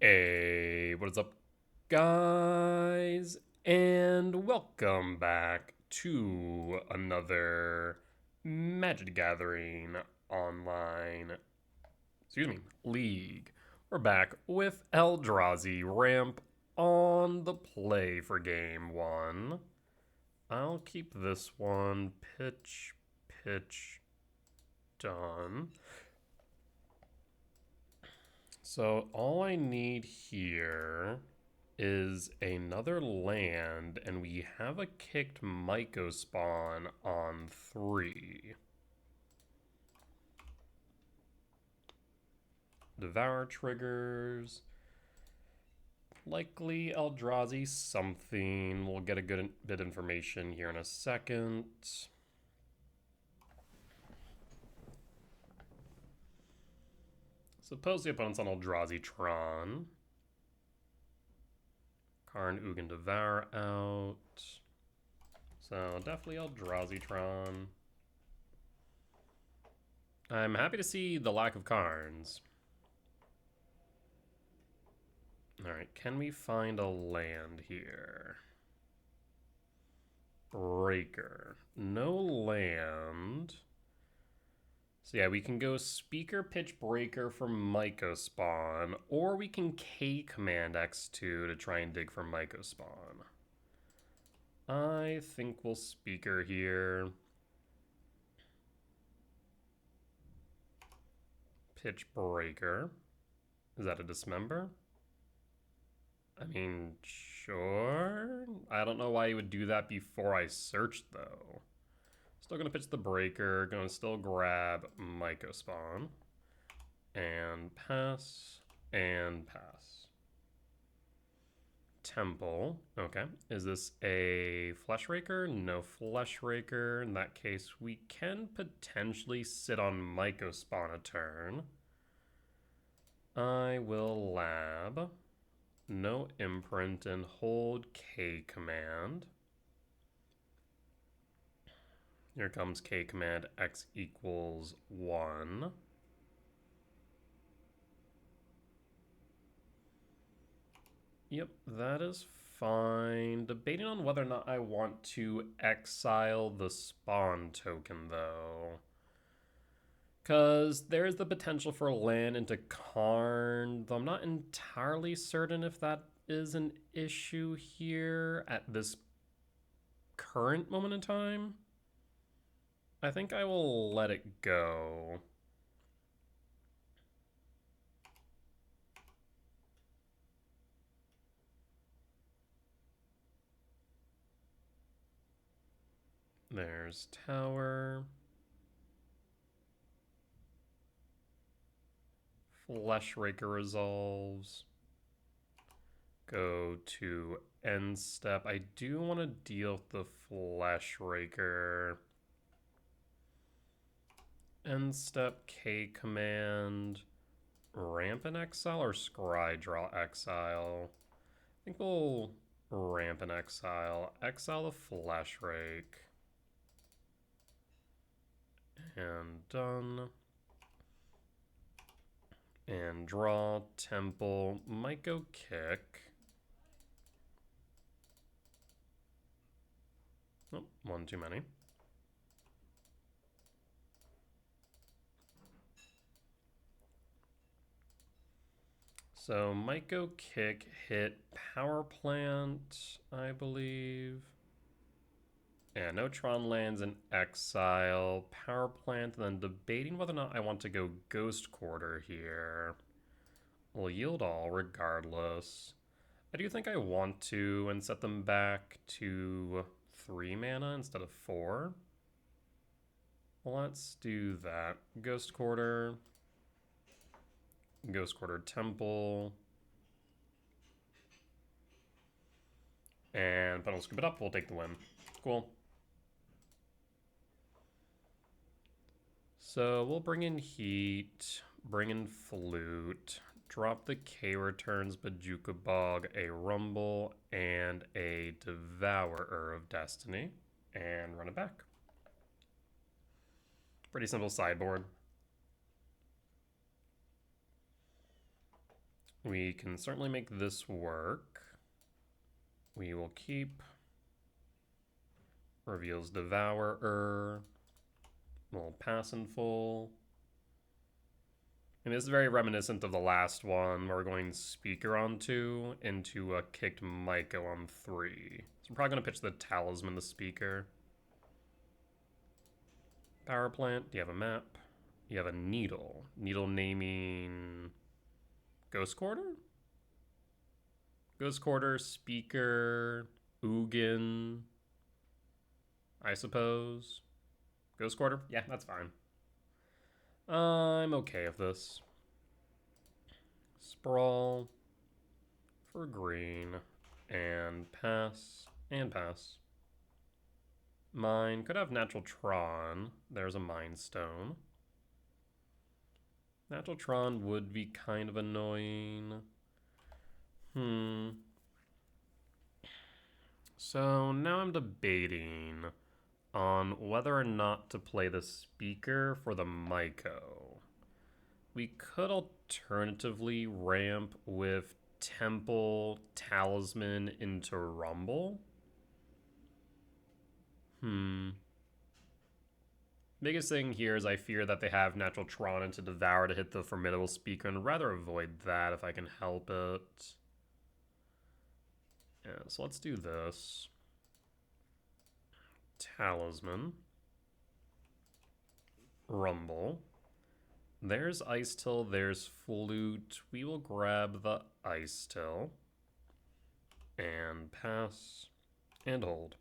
Hey, what is up, guys? And welcome back to another Magic the Gathering online, league. We're back with Eldrazi Ramp on the play for game one. I'll keep this one pitch, done. So all I need here is another land, and we have a kicked Myco spawn on 3. Devour triggers. Likely Eldrazi something. We'll get a good bit of information here in a second. Suppose the opponent's on Eldrazi Tron. Karn Ugin Devour out. So definitely Eldrazi Tron. I'm happy to see the lack of Karns. Alright, can we find a land here? Breaker. No land. So yeah, we can go Speaker Pitch Breaker for Myco Spawn, or we can K Command X2 to try and dig for Myco Spawn. I think we'll Speaker here. Pitch Breaker. Is that a Dismember? I mean, sure. I don't know why you would do that before I searched, though. Still gonna pitch the Breaker. Gonna still grab Myco Spawn. And pass. And pass. Temple. Okay. Is this a Flesh Raker? No Flesh Raker. In that case, we can potentially sit on Myco Spawn a turn. I will lab. No imprint and hold K command. Here comes K command, X equals 1. Yep, that is fine. Debating on whether or not I want to exile the spawn token, though. Because there's the potential for land into Karn, though I'm not entirely certain if that is an issue here at this current moment in time. I think I will let it go. There's Tower. Flesh Raker resolves. Go to end step. I do want to deal with the Flesh Raker. End step K command. Ramp and exile or Scry draw exile? I think we'll ramp and exile. Exile the Flesh Rake. And done. And draw, temple, might go kick. Oh, one too many. So might go kick, hit power plant, I believe. Yeah, no Tron lands in exile, power plant, and then debating whether or not I want to go Ghost Quarter here. We'll yield all regardless. I do think I want to and set them back to 3 mana instead of 4. Let's do that. Ghost Quarter Temple. And Pen'll scoop it up, we'll take the win. Cool. So we'll bring in Heat, bring in Flute, drop the K returns, Bajuka Bog, a Rumble, and a Devourer of Destiny, and run it back. Pretty simple sideboard. We can certainly make this work. We will keep Reveals Devourer. We'll pass in full. And this is very reminiscent of the last one where we're going Speaker on 2 into a kicked Myco on 3. So I'm probably going to pitch the Talisman to Speaker. Power Plant, do you have a map? You have a Needle. Needle naming Ghost Quarter? Ghost Quarter, Speaker, Ugin, I suppose. Ghost Quarter? Yeah, that's fine. I'm okay with this. Sprawl for green and pass and pass. Mine could have Natural Tron. There's a Mind Stone. Natural Tron would be kind of annoying. So now I'm debating on whether or not to play the Speaker for the Myco. We could alternatively ramp with Temple Talisman into Rumble. Biggest thing here is I fear that they have Natural Tron into Devour to hit the Formidable Speaker, and I'd rather avoid that if I can help it. Yeah, so let's do this. Talisman. Rumble. There's Ice Till, there's Flute. We will grab the Ice Till. And pass. And hold.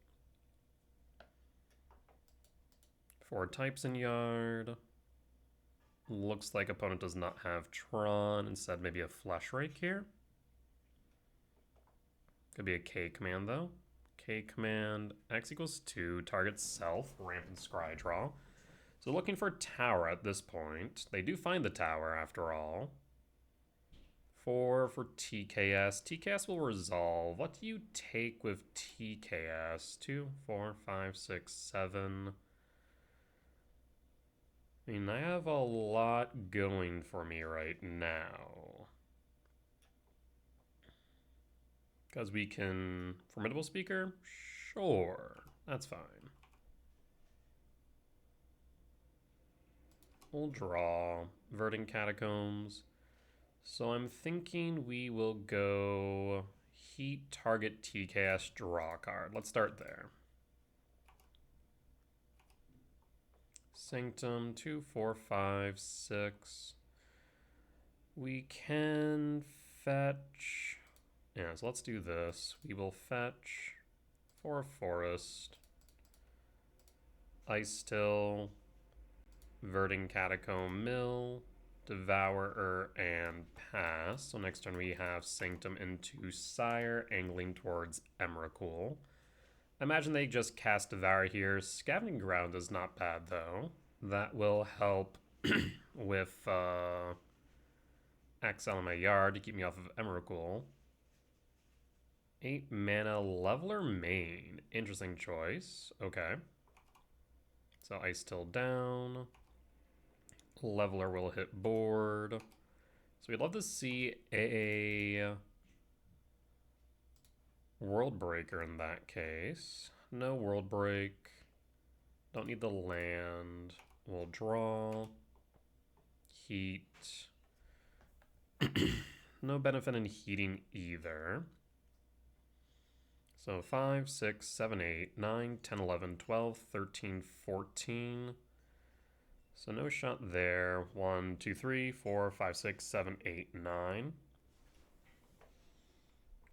4 types in yard. Looks like opponent does not have Tron. Instead, maybe a Flesh Rake here. Could be a K command, though. K command, X equals 2, target self, ramp and scry draw. So looking for tower at this point. They do find the tower, after all. 4 for TKS. TKS will resolve. What do you take with TKS? 2, 4, 5, 6, 7. I mean, I have a lot going for me right now. Because we can... Formidable Speaker? Sure. That's fine. We'll draw. Verdant Catacombs. So I'm thinking we will go... Heat, target, TKS, draw card. Let's start there. Sanctum, 2, 4, 5, 6. We can fetch... Yeah, so let's do this. We will fetch for a forest, Ice Till, Verdant Catacomb Mill, Devourer, and pass. So next turn we have Sanctum into Sire, angling towards Emrakul. I imagine they just cast Devour here. Scavenging Ground is not bad, though. That will help with exile in my yard to keep me off of Emrakul. 8 mana Leveler main. Interesting choice. Okay. So Ice Till down. Leveler will hit board. So we'd love to see a World Breaker in that case. No World Break. Don't need the land. We'll draw. Heat. No benefit in heating either. So 5, 6, 7, 8, 9, 10, 11, 12, 13, 14. So no shot there. 1, 2, 3, 4, 5, 6, 7, 8, 9.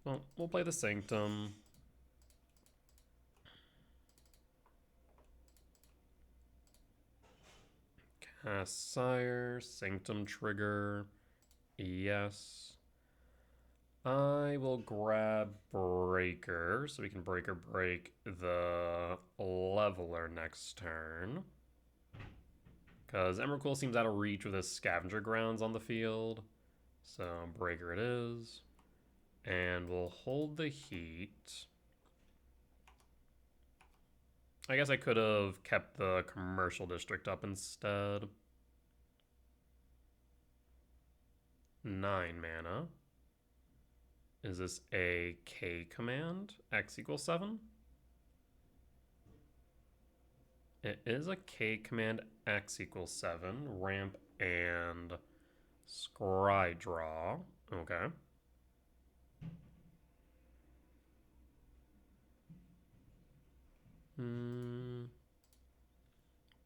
Well, we'll play the Sanctum. Cast Sire, Sanctum trigger. Yes. I will grab Breaker, so we can Breaker break the Leveler next turn. Because Emrakul seems out of reach with his Scavenger Grounds on the field. So Breaker it is. And we'll hold the Heat. I guess I could have kept the Commercial District up instead. 9 mana. Is this a K command? X equals 7? It is a K command, X equals 7. Ramp and scry draw. Okay. And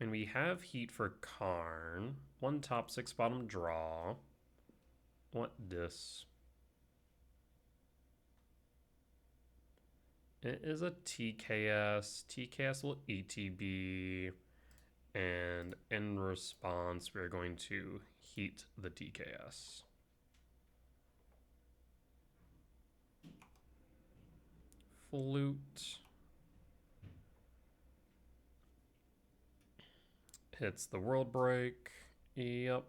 we have heat for Karn. 1 top, 6 bottom draw. What dis? It is a TKS. TKS will ETB. And in response, we're going to heat the TKS. Flute. Hits the world break. Yep.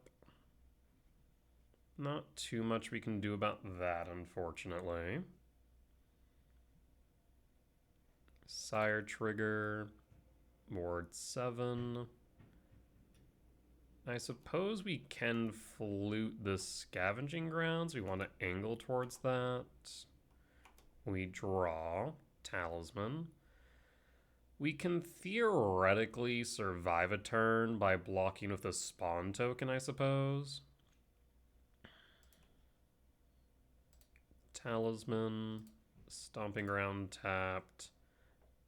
Not too much we can do about that, unfortunately. Sire trigger. Ward 7. I suppose we can flute the scavenging grounds. We want to angle towards that. We draw talisman. We can theoretically survive a turn by blocking with a spawn token, I suppose. Talisman, stomping ground tapped,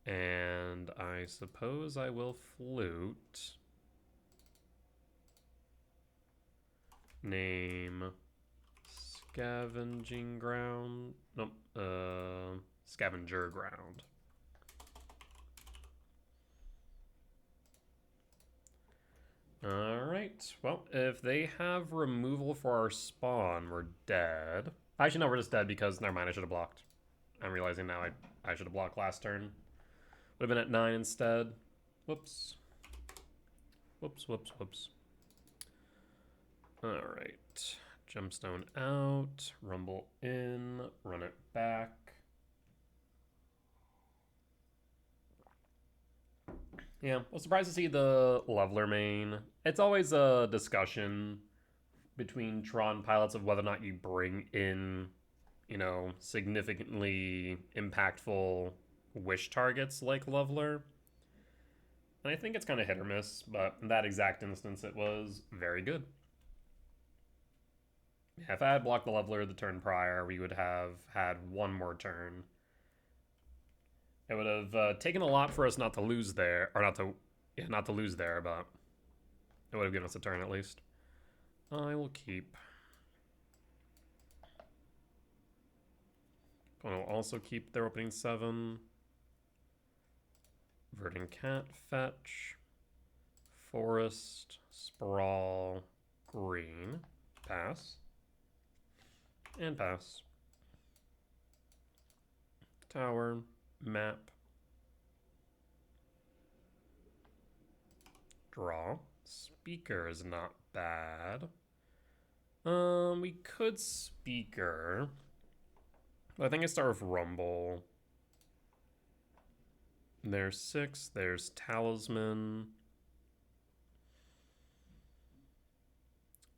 and I suppose I will flute. Name scavenging ground. Nope. Scavenger ground. Alright. Well, if they have removal for our spawn, we're dead. Actually, no, we're just dead because, never mind, I should have blocked. I'm realizing now I should have blocked last turn. Would have been at 9 instead. Whoops. Whoops, whoops, whoops. Alright. Gemstone out. Rumble in. Run it back. Yeah, I was surprised to see the Leveler main. It's always a discussion between Tron pilots of whether or not you bring in, you know, significantly impactful wish targets like Leveler. And I think it's kind of hit or miss, but in that exact instance, it was very good. Yeah, if I had blocked the Leveler the turn prior, we would have had one more turn. It would have taken a lot for us not to lose there, or not to lose there, but it would have given us a turn at least. I will keep. I will also keep their opening 7. Verdant Cat, fetch. Forest, sprawl, green, pass. And pass. Tower, map. Draw. Speaker is not bad. We could speaker. But I think I start with Rumble. There's 6. There's Talisman.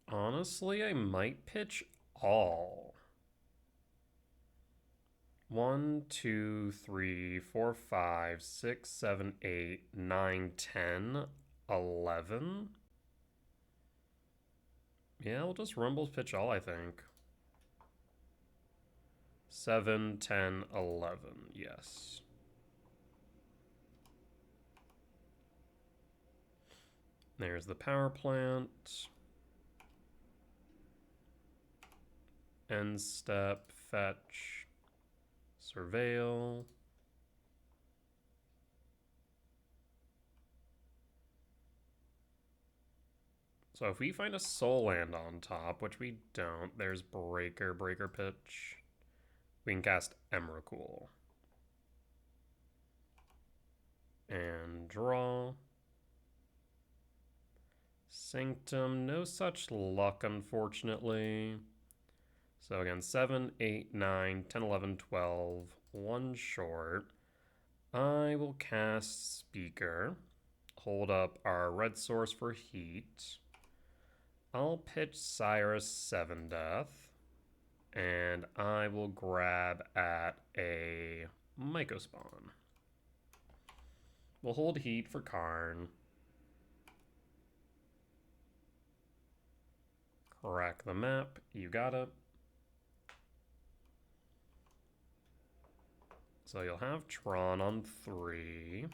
Honestly, I might pitch all. 1, 2, 3, 4, 5, 6, 7, 8, 9, 10, 11. Yeah, we'll just Rumble pitch all, I think. 7, 10, 11, yes. There's the power plant. End step, fetch, surveil. So if we find a soul land on top, which we don't, there's breaker pitch. We can cast Emrakul. And draw. Sanctum, no such luck, unfortunately. So again, 7, 8, 9, 10, 11, 12, 1 short. I will cast Speaker. Hold up our red source for heat. I'll pitch Cyrus 7 Death. And I will grab at a Myco Spawn. We'll hold heat for Karn. Crack the map. You got it. So you'll have Tron on 3.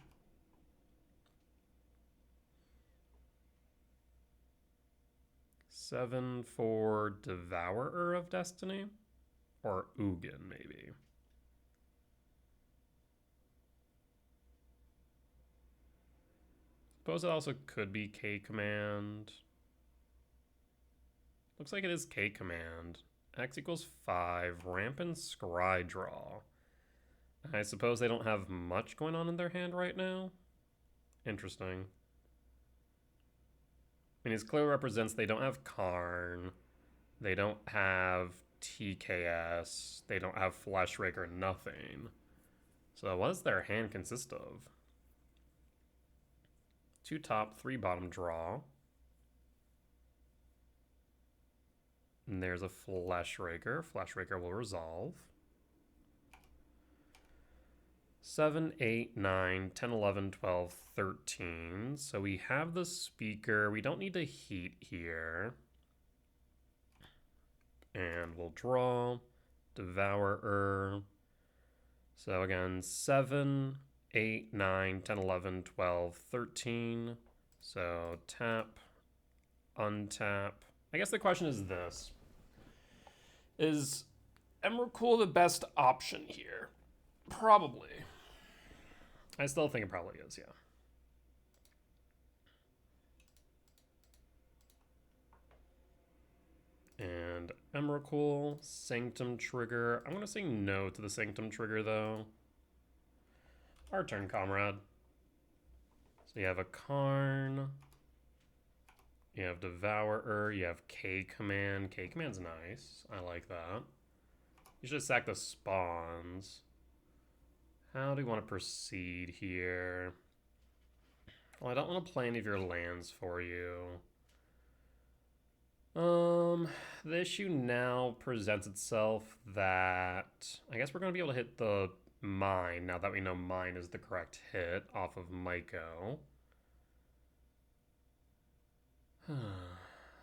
Seven for Devourer of Destiny. Or Ugin, maybe. Suppose it also could be K-Command. Looks like it is K-Command. X equals 5. Ramp and Scry draw. I suppose they don't have much going on in their hand right now. Interesting. I mean, it clearly represents they don't have Karn. They don't have TKS. They don't have Fleshraker, nothing. So what does their hand consist of? 2 top, 3 bottom draw. And there's a Fleshraker. Fleshraker will resolve. 7, 8, 9, 10, 11, 12, 13. So we have the speaker. We don't need to heat here. And we'll draw. Devourer. So again, 7, 8, 9, 10, 11, 12, 13. So tap, untap. I guess the question is this. Is Emrakul the best option here? Probably. I still think it probably is, yeah. And Emrakul, Sanctum trigger. I'm going to say no to the Sanctum trigger, though. Our turn, comrade. So you have a Karn. You have Devourer. You have K-Command. K-Command's nice. I like that. You should sack the spawns. How do you want to proceed here? Well, I don't want to play any of your lands for you. The issue now presents itself that I guess we're going to be able to hit the Mine now that we know Mine is the correct hit off of Myco.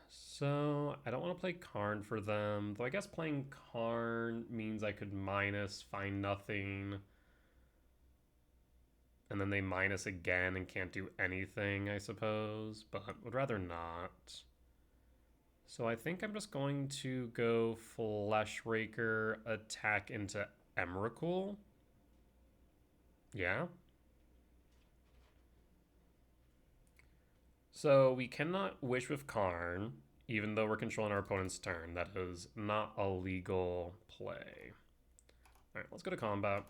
So I don't want to play Karn for them, though I guess playing Karn means I could minus, find nothing, and then they minus again and can't do anything, I suppose, but would rather not. So I think I'm just going to go Fleshraker, attack into Emrakul. Yeah. So we cannot wish with Karn, even though we're controlling our opponent's turn. That is not a legal play. All right, let's go to combat.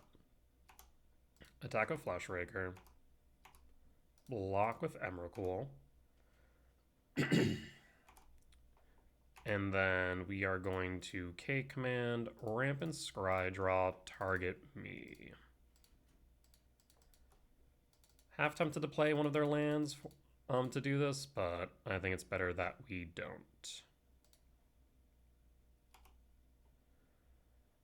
Attack with Fleshraker. Block with Emrakul. And then we are going to K-Command, Ramp and Scry draw, target me. Half tempted to play one of their lands to do this, but I think it's better that we don't.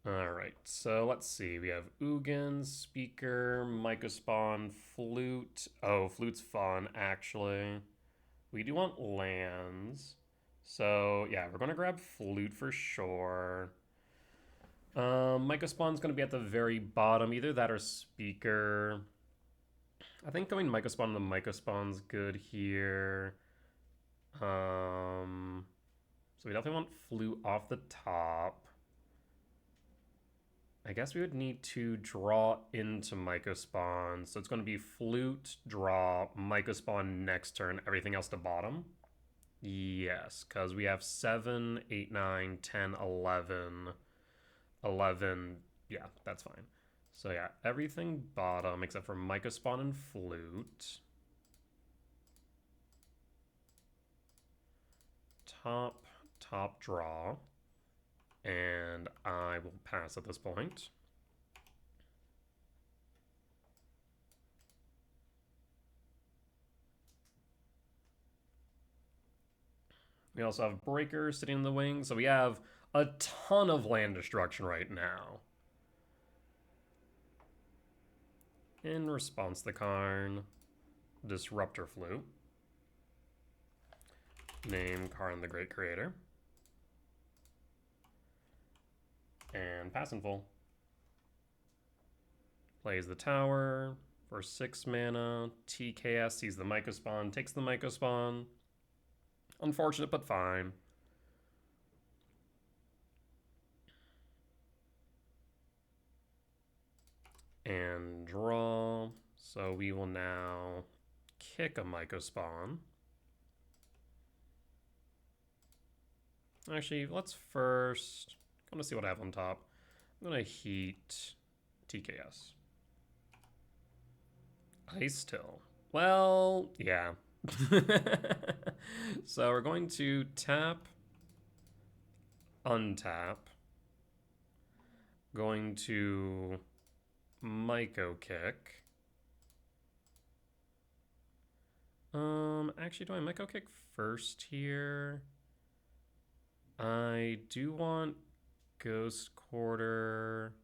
Alright, so let's see. We have Ugin, Speaker, Myco Spawn, Flute. Oh, Flute's fun, actually. We do want lands. So, yeah, we're going to grab Flute for sure. Myco Spawn's going to be at the very bottom. Either that or Speaker. I think going Myco Spawn to Myco Spawn's good here. So we definitely want Flute off the top. I guess we would need to draw into Myco Spawn. So it's going to be Flute, draw, Myco Spawn next turn, everything else to bottom. Yes, because we have 7, 8, 9, 10, 11. 11, yeah, that's fine. So yeah, everything bottom except for Myco Spawn and Flute. Top draw. And I will pass at this point. We also have Breaker sitting in the wing. So we have a ton of land destruction right now. In response to the Karn, Disruptor Flute. Name Karn the Great Creator. And pass in full. Plays the tower for 6 mana. TKS sees the Mycospawn, takes the Mycospawn. Unfortunate, but fine. And draw. So we will now kick a Mycospawn. Actually, let's first... I want to see what I have on top. I'm going to heat TKS. Ice Till. Well, yeah. So we're going to tap, untap. Going to Myco Kick. Actually, do I Myco Kick first here? I do want Ghost Quarter.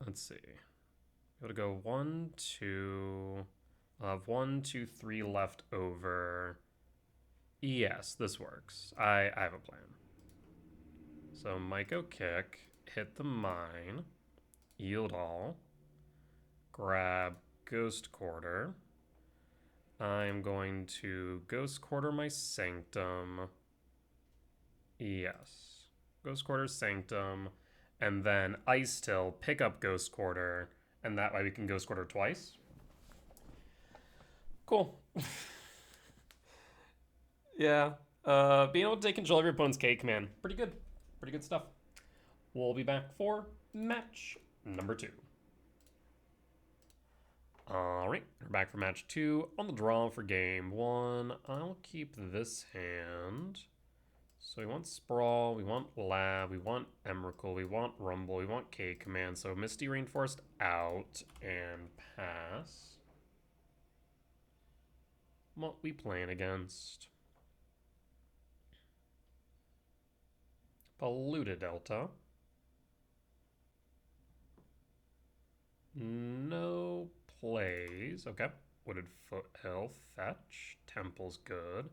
Let's see. Got to go 1, 2. I'll have 1, 2, 3 left over. Yes, this works. I have a plan. So Myco Kick, hit the mine, yield all, grab Ghost Quarter. I'm going to Ghost Quarter my Sanctum. Yes. Ghost Quarter Sanctum. And then Ice Till, pick up Ghost Quarter. And that way we can Ghost Quarter twice. Cool. Yeah. Being able to take control of your opponent's K command. Pretty good. Pretty good stuff. We'll be back for match number 2. Alright, we're back for match 2. On the draw for game 1. I'll keep this hand. So we want Sprawl, we want Lab, we want Emrakul, we want Rumble, we want K command. So Misty Rainforest out and pass. What we playing against? Polluted Delta. No plays. Okay. Wooded Foothill, fetch. Temple's good.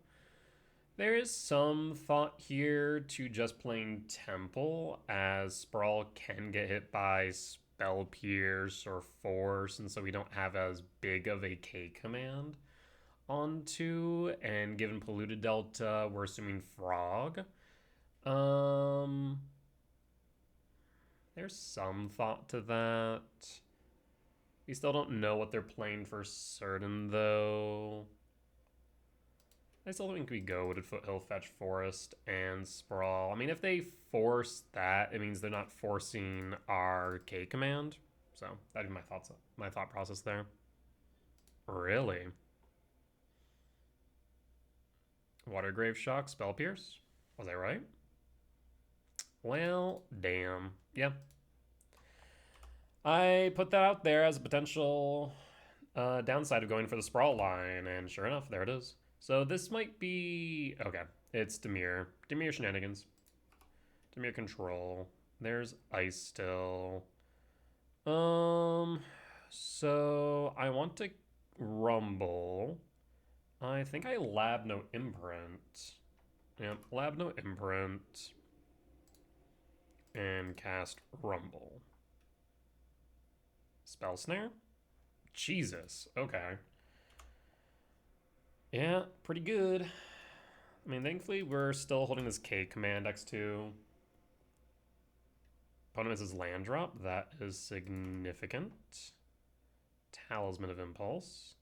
There is some thought here to just playing Temple, as Sprawl can get hit by Spell Pierce or Force, and so we don't have as big of a K command onto. And given Polluted Delta, we're assuming Frog. There's some thought to that. We still don't know what they're playing for certain, though. I still think we go Wooded Foothill, Fetch, Forest, and Sprawl. I mean, if they force that, it means they're not forcing our K command. So that'd be my thought process there. Really? Watergrave Shock, Spell Pierce? Was I right? Well, damn. Yeah. I put that out there as a potential downside of going for the Sprawl line, and sure enough, there it is. So this might be... Okay, it's Dimir. Dimir shenanigans. Dimir control. There's Ice Still. So I want to Rumble. I think I Lab no Imprint. Yep, Lab no Imprint. And cast Rumble. Spell Snare? Jesus, okay. Yeah, pretty good. I mean, thankfully, we're still holding this K command X2. Opponent misses land drop. That is significant. Talisman of Impulse.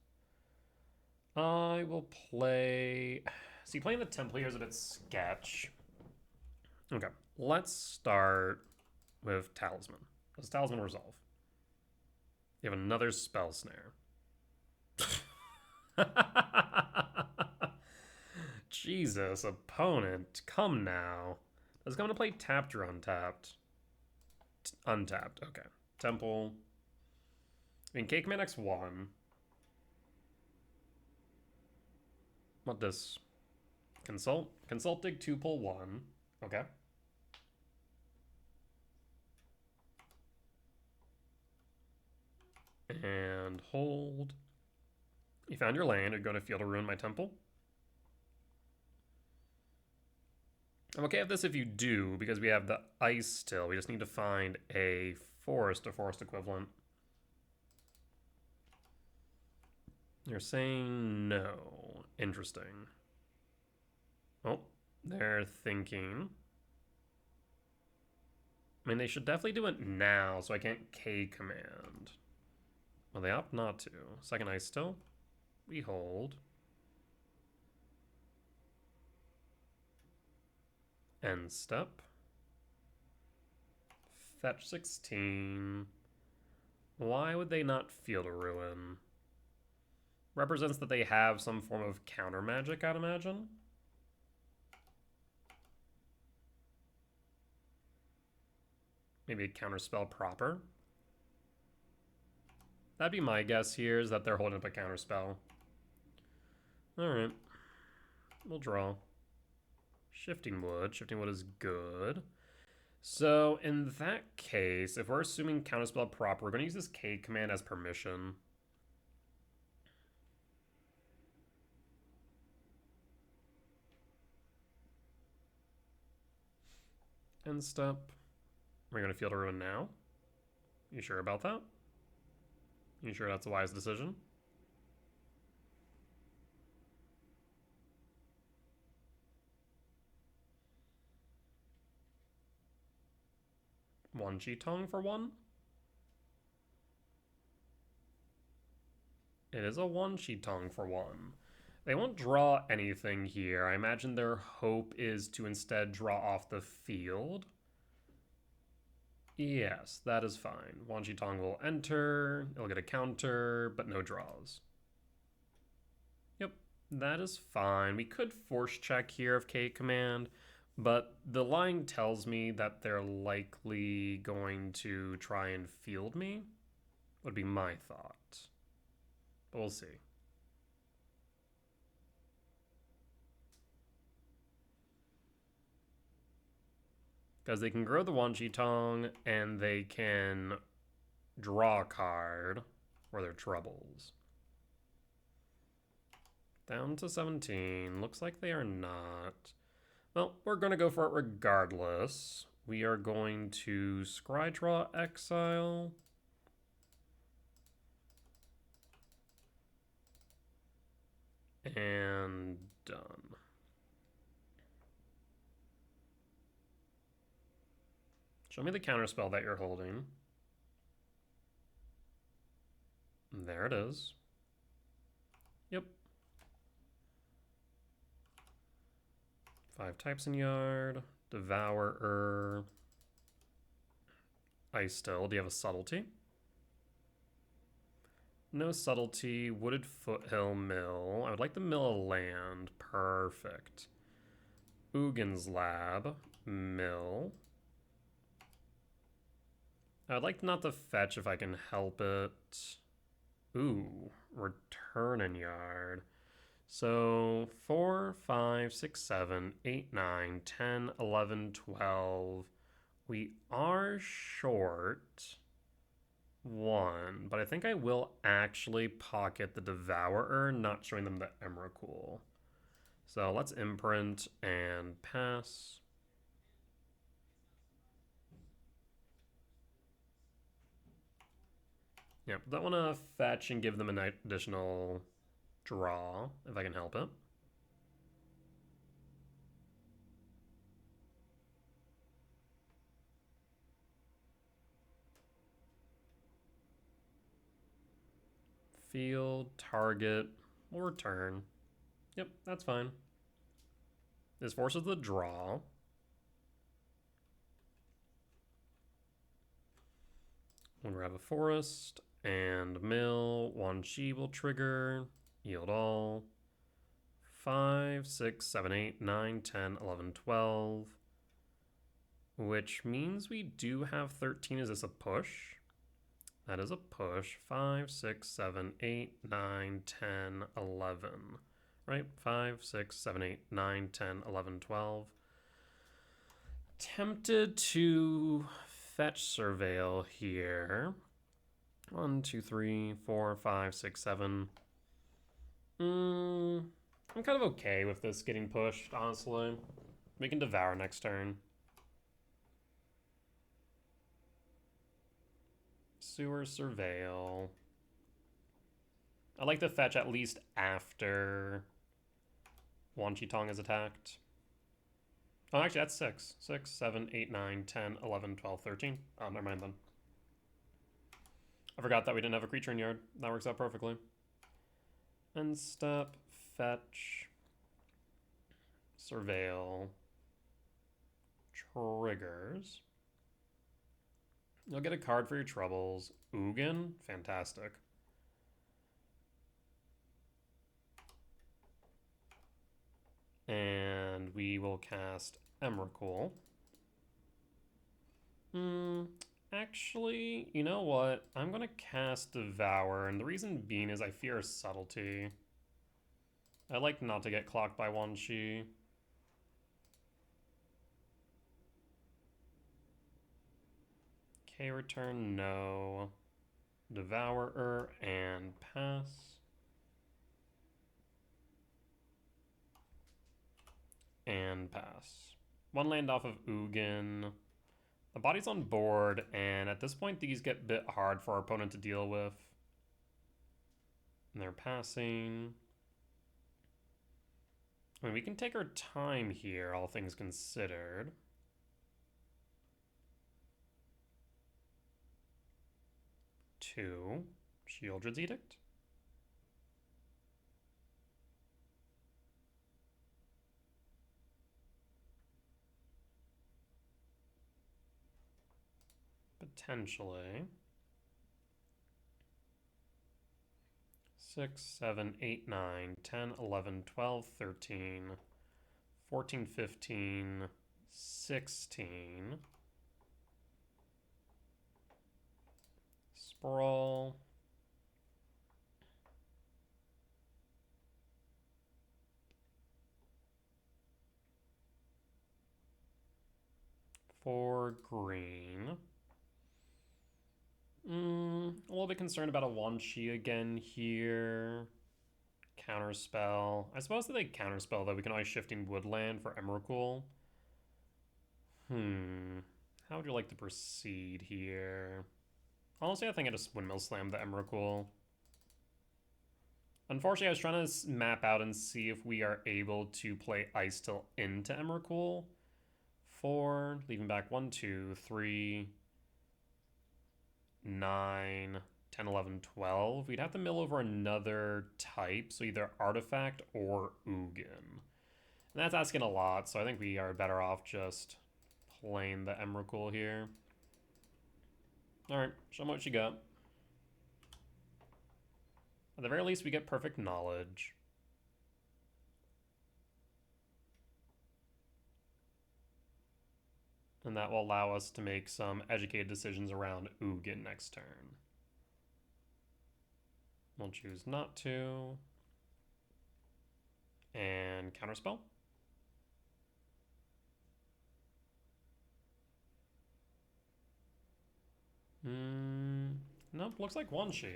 I will play... See, playing the Temple here is a bit sketch. Okay, let's start with Talisman. Does Talisman resolve? You have another Spell Snare. Jesus, opponent, come now. Does it come to play tapped or untapped? Untapped, okay. Temple. I mean, K command X1. What this? Consult? Consult dig 2, pull 1. Okay. And hold. You found your land. You're going to Field of Ruin my temple. I'm okay with this if you do, because we have the ice still. We just need to find a forest equivalent. You're saying no. Interesting. Oh, they're thinking. I mean, they should definitely do it now, so I can't K command. Well, they opt not to. Second ice still. We hold. End step. Fetch 16. Why would they not Field of Ruin? Represents that they have some form of counter magic, I'd imagine. Maybe a counter spell proper. That'd be my guess here, is that they're holding up a counter spell. Alright. We'll draw. Shifting Wood. Shifting Wood is good. So in that case, if we're assuming counterspell proper, we're going to use this K command as permission. End step. We're going to Field of Ruin now. You sure about that? You sure that's a wise decision? Wan Shi Tong for 1? It is a Wan Shi Tong for 1. They won't draw anything here. I imagine their hope is to instead draw off the field. Yes, that is fine. Wan Shi Tong will enter. It'll get a counter, but no draws. Yep, that is fine. We could force check here of K command, but the line tells me that they're likely going to try and field me, would be my thought. But we'll see. Because they can grow the Wan Shi Tong and they can draw a card for their troubles. Down to 17. Looks like they are not. Well, we're going to go for it regardless. We are going to Scrydraw Exile. And done. Show me the counterspell that you're holding. There it is. Yep. 5 types in yard. Devourer. Ice still. Do you have a subtlety? No subtlety. Wooded Foothill Mill. I would like the mill a land. Perfect. Ugin's Lab. Mill. I'd like not to fetch if I can help it. Ooh, return in yard. So 4, 5, 6, 7, 8, 9, 10, 11, 12. We are short 1, but I think I will actually pocket the Devourer, not showing them the Emrakul. So let's imprint and pass. Yeah, but I want to fetch and give them an additional draw, if I can help it. Field, target, we'll return. Yep, that's fine. This forces the draw. We'll grab a forest and mill. Wan Shi will trigger. Yield all. 5, 6, 7, 8, 9, 10, 11, 12. Which means we do have 13. Is this a push? That is a push. 5, 6, 7, 8, 9, 10, 11. Right? 5, 6, 7, 8, 9, 10, 11, 12. Tempted to fetch Surveil here. 1, 2, 3, 4, 5, 6, 7. I'm kind of okay with this getting pushed, honestly. We can Devour next turn. Sewer Surveil. I like to fetch at least after Wan Shi Tong is attacked. Oh, actually, that's 6. 6, 7, 8, 9, 10, 11, 12, 13. Oh, never mind then. I forgot that we didn't have a creature in yard. That works out perfectly. End step, fetch, Surveil, triggers. You'll get a card for your troubles. Ugin, fantastic. And we will cast Emrakul. Actually, you know what? I'm going to cast Devour, and the reason being is I fear Subtlety. I like not to get clocked by Wan Shi. Return, no. Devourer, and pass. And pass. One land off of Ugin. The body's on board, and at this point these get a bit hard for our opponent to deal with. And they're passing. I mean, we can take our time here, all things considered. Two. Shieldred's Edict. Potentially. 6, 7, 8, 9, 10, 11, 12, 13, 14, 15, 16. Sprawl. For green. A little bit concerned about a Wan Shi again here. Counterspell. I suppose that they counterspell, though. We can always Shifting Woodland for Emrakul. How would you like to proceed here? Honestly, I think I just Windmill Slam the Emrakul. Unfortunately, I was trying to map out and see if we are able to play Ice Till into Emrakul. 4, leaving back 1, 2, 3, 9, 10, 11, 12. We'd have to mill over another type, so either Artifact or Ugin. And that's asking a lot, so I think we are better off just playing the Emrakul here. Alright, show me what you got. At the very least, we get Perfect Knowledge. And that will allow us to make some educated decisions around Ugin next turn. We'll choose not to. And Counterspell. Nope, looks like Wan Shi.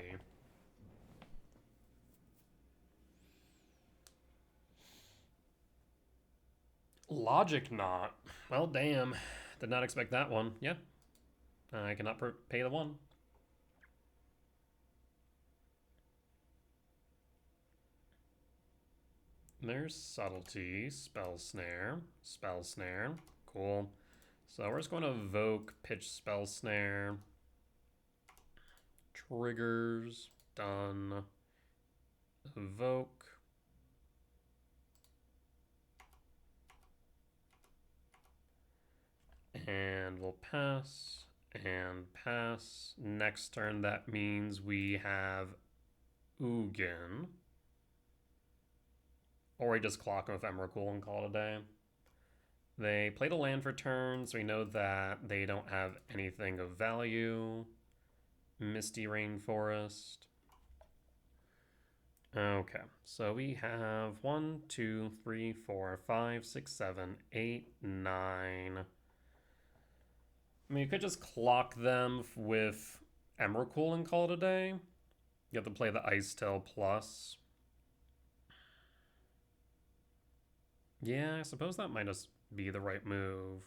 Logic Knot. Well, damn. Did not expect that one. Yeah. I cannot pay the 1. There's Subtlety, Spell Snare, Spell Snare. Cool. So we're just going to evoke, pitch Spell Snare. Triggers, done. Evoke. And we'll pass and pass. Next turn, that means we have Ugin. Or we just clock with Emrakul and call it a day. They played a land for turn, so we know that they don't have anything of value. Misty Rainforest. Okay, so we have 1, 2, 3, 4, 5, 6, 7, 8, 9. I mean, you could just clock them with Emrakul and call it a day. You have to play the Ice Tail plus. Yeah, I suppose that might just be the right move.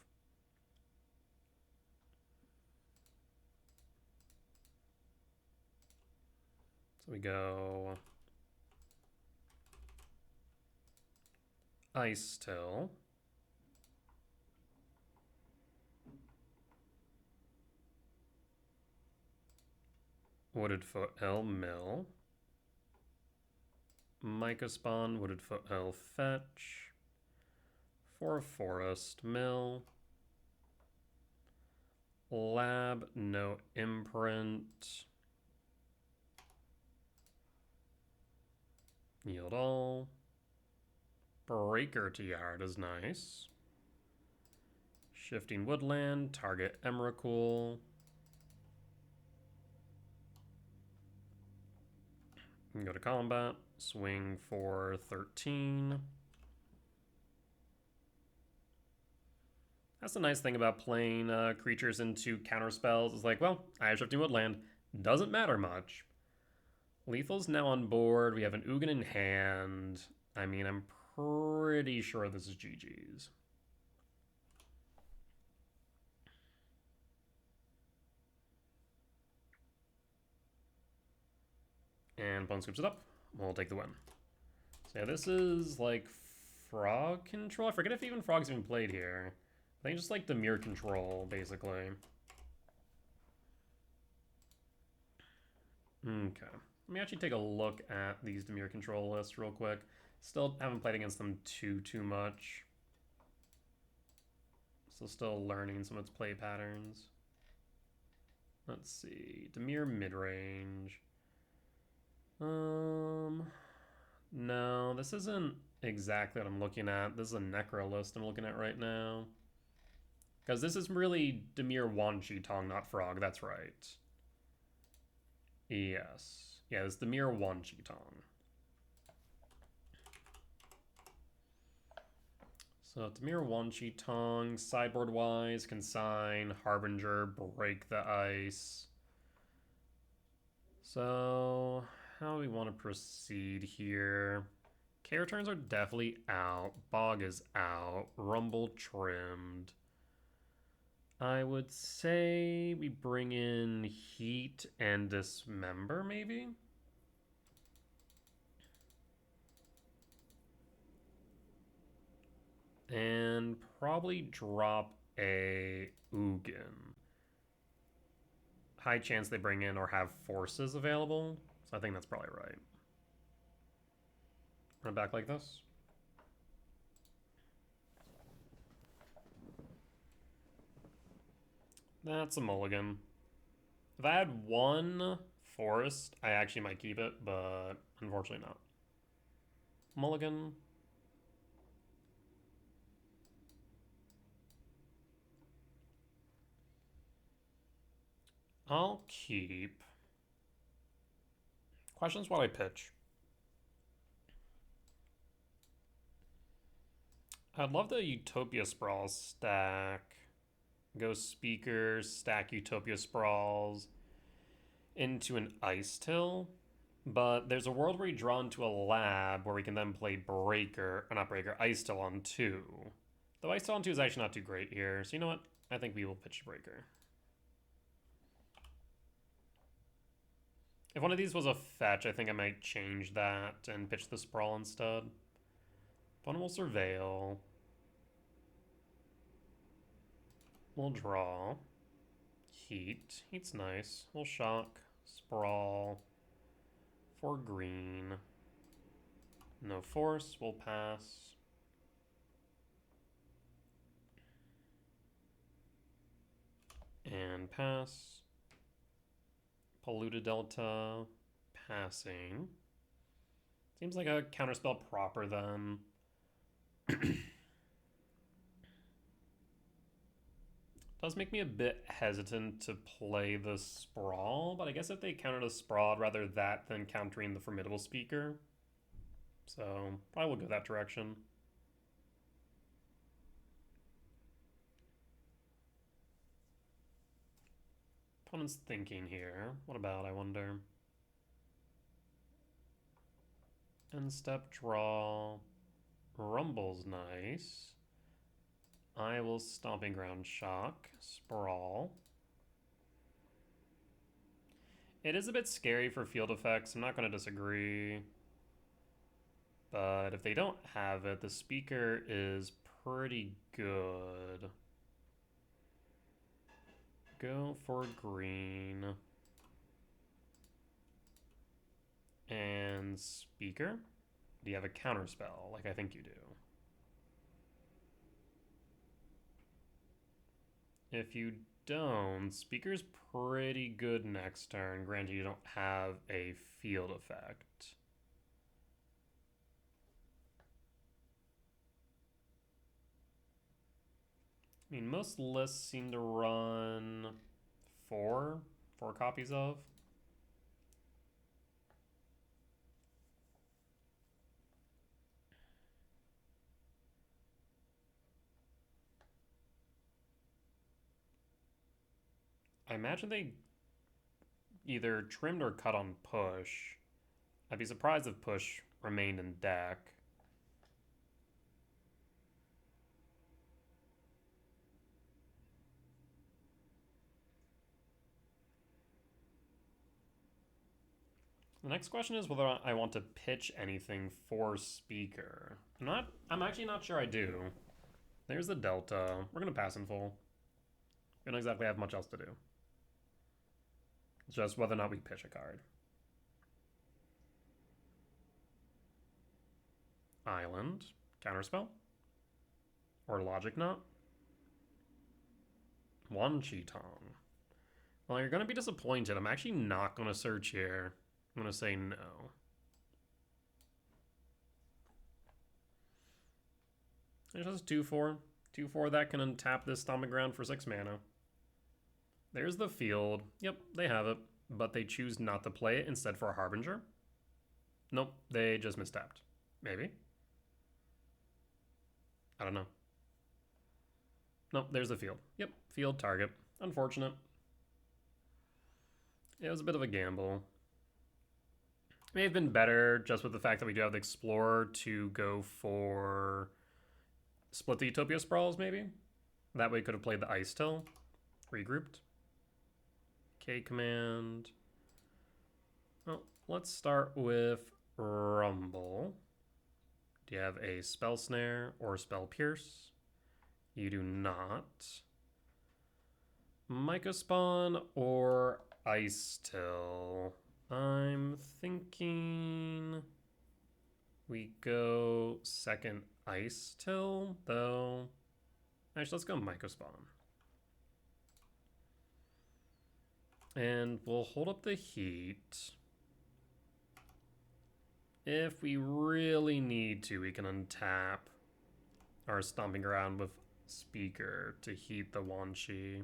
So we go Ice Tail. Wooded Foothill Mill. Micah Spawn, Wooded Foothill Fetch. For a Forest Mill. Lab, no imprint. Yield all. Breaker to Yard is nice. Shifting Woodland, target Emrakul. You can go to combat, swing for 13. That's the nice thing about playing creatures into counter spells. Is like, well, I have Shifting Woodland. Doesn't matter much. Lethal's now on board. We have an Ugin in hand. I mean, I'm pretty sure this is GG's. And opponent scoops it up. We'll take the win. So yeah, this is like frog control. I forget if even frogs even played here. I think just like the mirror control, basically. Okay. Let me actually take a look at these Demir control lists real quick. Still haven't played against them too much. So still learning some of its play patterns. Let's see. Demir mid-range. No, this isn't exactly what I'm looking at. This is a Necro list I'm looking at right now. Because this is really Demir Wan Shi Tong, not Frog. That's right. Yes. Yeah, it's Demir Wan Shi Tong. So Demir Wan Shi Tong, sideboard-wise, Consign, Harbinger, Break the Ice. So how do we want to proceed here? K returns are definitely out. Bog is out. Rumble trimmed. I would say we bring in Heat and Dismember, maybe? And probably drop a Ugin. High chance they bring in or have forces available. So I think that's probably right. Run it back like this. That's a mulligan. If I had one forest, I actually might keep it, but unfortunately not. Mulligan. I'll keep. Questions what I pitch. I'd love the Utopia Sprawls stack. Go Speakers, stack Utopia Sprawls into an Ice Till. But there's a world where you draw into a lab where we can then play Breaker, or not Breaker, Ice Till on 2. Though Ice Till on 2 is actually not too great here. So you know what? I think we will pitch Breaker. If one of these was a fetch, I think I might change that and pitch the Sprawl instead. Opponent will Surveil. We'll draw. Heat. Heat's nice. We'll Shock. Sprawl. For green. No force. We'll pass. And pass. Polluted Delta. Passing. Seems like a counterspell proper then. Does make me a bit hesitant to play the Sprawl, but I guess if they counter the Sprawl, I'd rather that than countering the Formidable Speaker. So I will go that direction. Opponent's thinking here. What about, I wonder? End step draw. Rumble's nice. I will Stomping Ground Shock. Sprawl. It is a bit scary for field effects. I'm not going to disagree. But if they don't have it, the speaker is pretty good. Go for green. And speaker? Do you have a counter spell? Like I think you do. If you don't, speaker's pretty good next turn. Granted, you don't have a field effect. I mean, most lists seem to run four copies of. I imagine they either trimmed or cut on push. I'd be surprised if push remained in deck. The next question is whether I want to pitch anything for speaker. I'm actually not sure I do. There's the delta. We're gonna pass in full. We don't exactly have much else to do. It's just whether or not we pitch a card. Island. Counterspell. Or Logic Knot. Wan Shi Tong. Well, you're gonna be disappointed. I'm actually not gonna search here. I'm gonna say no. It's just 2-4. 2-4 that can untap this Stomping Ground for 6 mana. There's the field. Yep, they have it. But they choose not to play it instead for a Harbinger. Nope, they just mistapped. Maybe. I don't know. Nope, there's the field. Yep, field target. Unfortunate. It was a bit of a gamble. May have been better just with the fact that we do have the Explorer to go for split the Utopia Sprawls, maybe. That way could have played the Ice Till. Regrouped. K command. Well, let's start with Rumble. Do you have a Spell Snare or Spell Pierce? You do not. Mycospawn or Ice Till? I'm thinking we go second Ice Till, though. Actually, let's go Mycospawn. And we'll hold up the heat. If we really need to, we can untap our Stomping Ground with Speaker to heat the Wan Shi.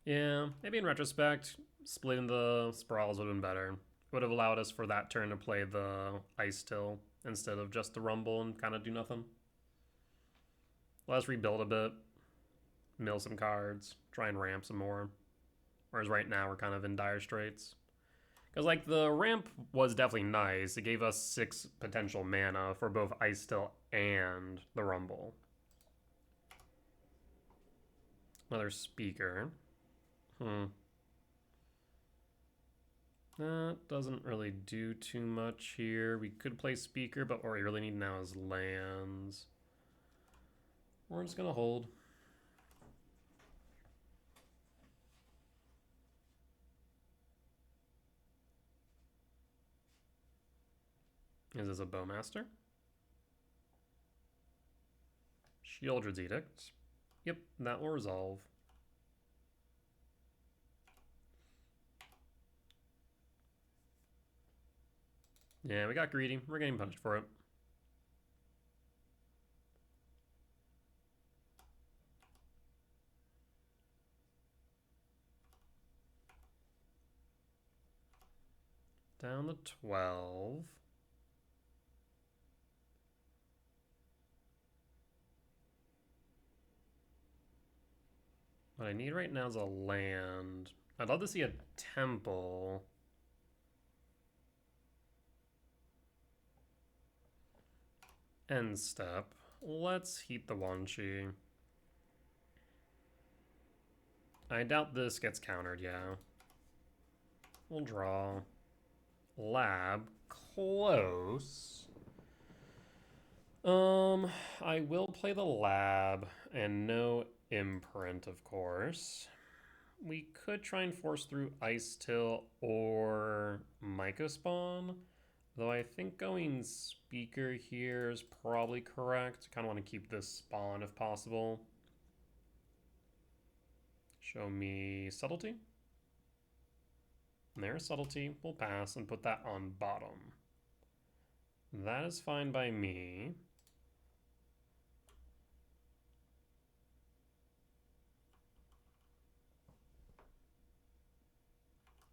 Yeah, maybe in retrospect, splitting the Sprawls would have been better. It would have allowed us for that turn to play the Ice Till instead of just the Rumble and kind of do nothing. Let us rebuild a bit, mill some cards, try and ramp some more. Whereas right now we're kind of in dire straits. Because like the ramp was definitely nice. It gave us 6 potential mana for both Ice Till and the Rumble. Another Speaker. That doesn't really do too much here. We could play Speaker, but what we really need now is lands. We're just gonna hold. Is this a Bowmaster? Sheoldred's Edict. Yep, that will resolve. Yeah, we got greedy. We're getting punished for it. Down to 12. What I need right now is a land. I'd love to see a temple. End step. Let's heat the Wan Shi. I doubt this gets countered, yeah. We'll draw. Lab. Close. I will play the lab and no imprint, of course. We could try and force through Ice Till or Myco Spawn, though I think going Speaker here is probably correct. Kind of want to keep this spawn if possible. Show me Subtlety. And there's Subtlety. We'll pass and put that on bottom. That is fine by me.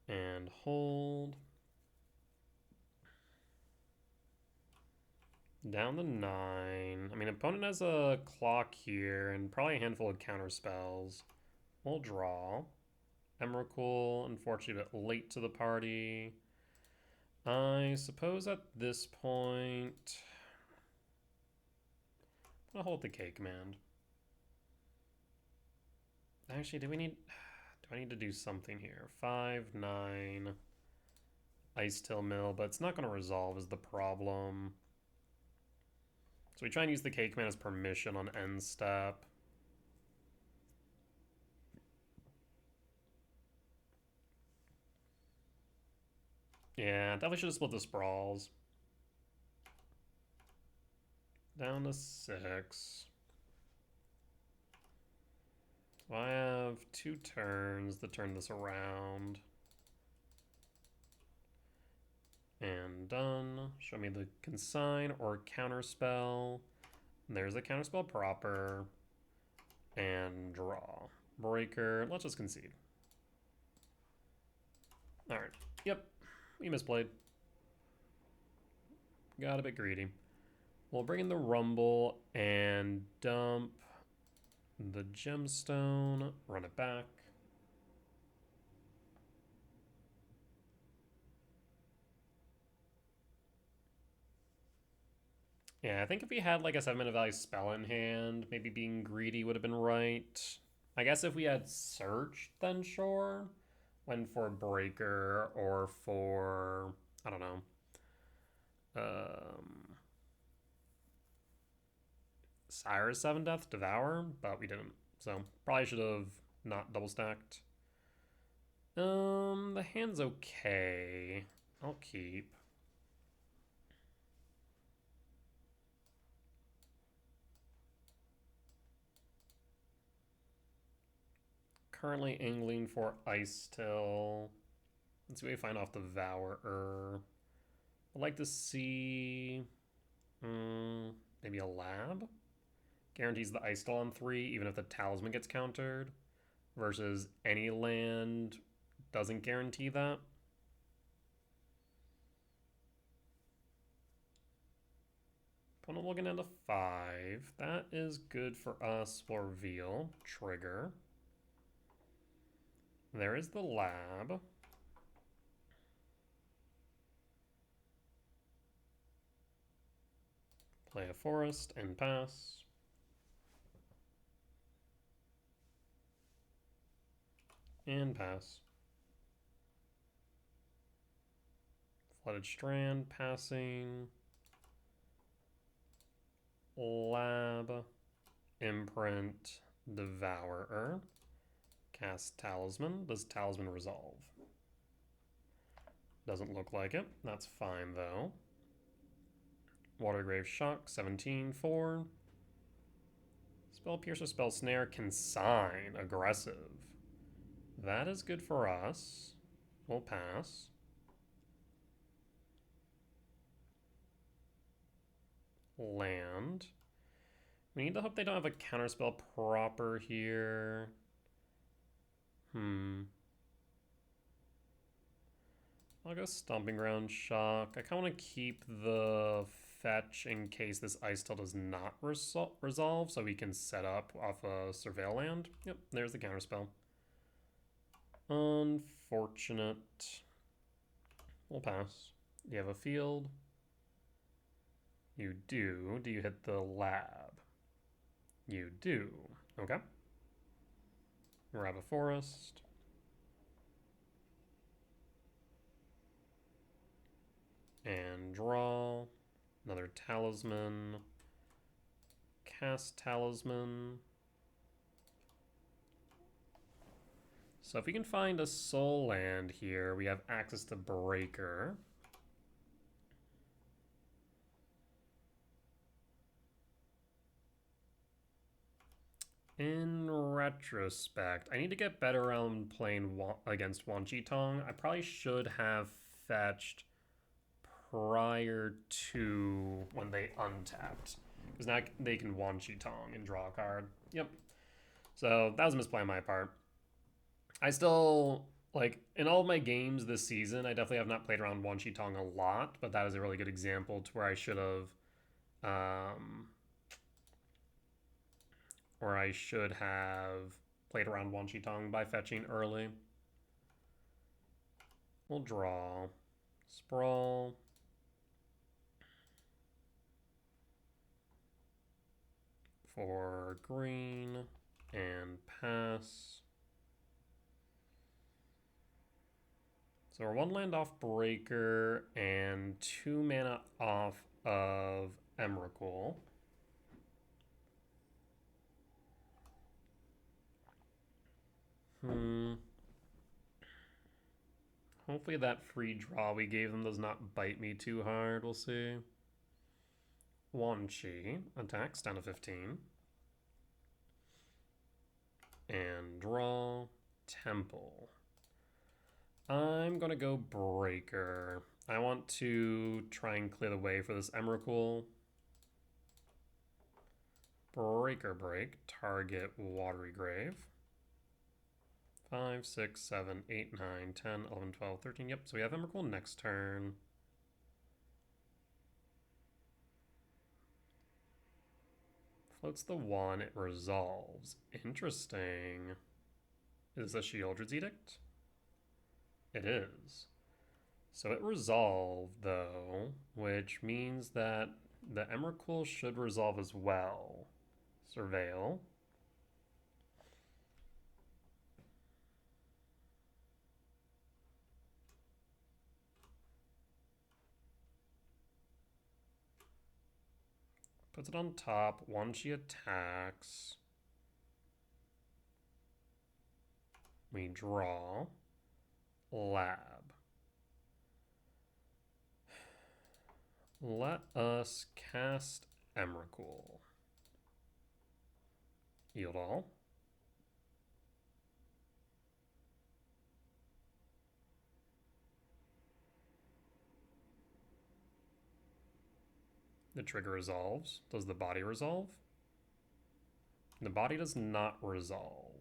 And hold. Down to 9. I mean, opponent has a clock here and probably a handful of counter spells. We'll draw. Emrakul, unfortunately, a bit late to the party. I suppose at this point, I'm gonna hold the K command. Actually, do I need to do something here? 5, 9, Ice Till Mill, but it's not gonna resolve is the problem. So we try and use the K command as permission on end step. Yeah, definitely should have split the sprawls. Down to 6. So I have 2 turns to turn this around. And done. Show me the consign or counterspell. There's a counterspell proper. And draw. Breaker. Let's just concede. Alright. Yep. We misplayed. Got a bit greedy. We'll bring in the Rumble and dump the Gemstone. Run it back. Yeah, I think if we had like a 7-mana value spell in hand, maybe being greedy would have been right. I guess if we had searched, then sure. Went for Breaker or for, I don't know. Sire's 7 Death, Devour, but we didn't. So probably should have not double stacked. The hand's okay. I'll keep. Currently angling for Ice Till. Let's see what we find off the Devourer. I'd like to see maybe a Lab. Guarantees the Ice Till on 3, even if the Talisman gets countered. Versus any land doesn't guarantee that. Opponent looking at a 5. That is good for us. We'll reveal. Trigger. There is the Lab. Play a Forest and pass. And pass. Flooded Strand, passing. Lab. Imprint. Devourer. Cast Talisman. Does Talisman resolve? Doesn't look like it. That's fine, though. Watergrave Shock, 17, 4. Spell Piercer, Spell Snare, Consign, aggressive. That is good for us. We'll pass. Land. We need to hope they don't have a counterspell proper here. I'll go Stomping Ground Shock. I kind of want to keep the fetch in case this ice still does not resolve, so we can set up off a surveil land. Yep, there's the counterspell. Unfortunate. We'll pass. Do you have a field? You do. Do you hit the lab? You do. Okay. Grab a forest. And draw. Another talisman. Cast talisman. So if we can find a soul land here, we have access to Breaker. In retrospect, I need to get better around playing against Wan Shi Tong. I probably should have fetched prior to when they untapped, because now they can Wan Shi Tong and draw a card. Yep. So that was a misplay on my part. I still, like, in all of my games this season, I definitely have not played around Wan Shi Tong a lot, but that is a really good example to where I should have, played around Wan Shi Tong by fetching early. We'll draw. Sprawl. For green and pass. So we're 1 land off Breaker and 2 mana off of Emrakul. Hopefully that free draw we gave them does not bite me too hard. We'll see. Wan Shi attacks down to 15. And draw. Temple. I'm going to go Breaker. I want to try and clear the way for this Emrakul. Breaker break. Target Watery Grave. 5, 6, 7, 8, 9, 10, 11, 12, 13. Yep, so we have Emrakul next turn. Floats the 1, it resolves. Interesting. Is this a Sheoldred's Edict? It is. So it resolved, though, which means that the Emrakul should resolve as well. Surveil. Puts it on top. Wan Shi attacks. We draw. Lab. Let us cast Emrakul. Yield all. The trigger resolves. Does the body resolve? The body does not resolve.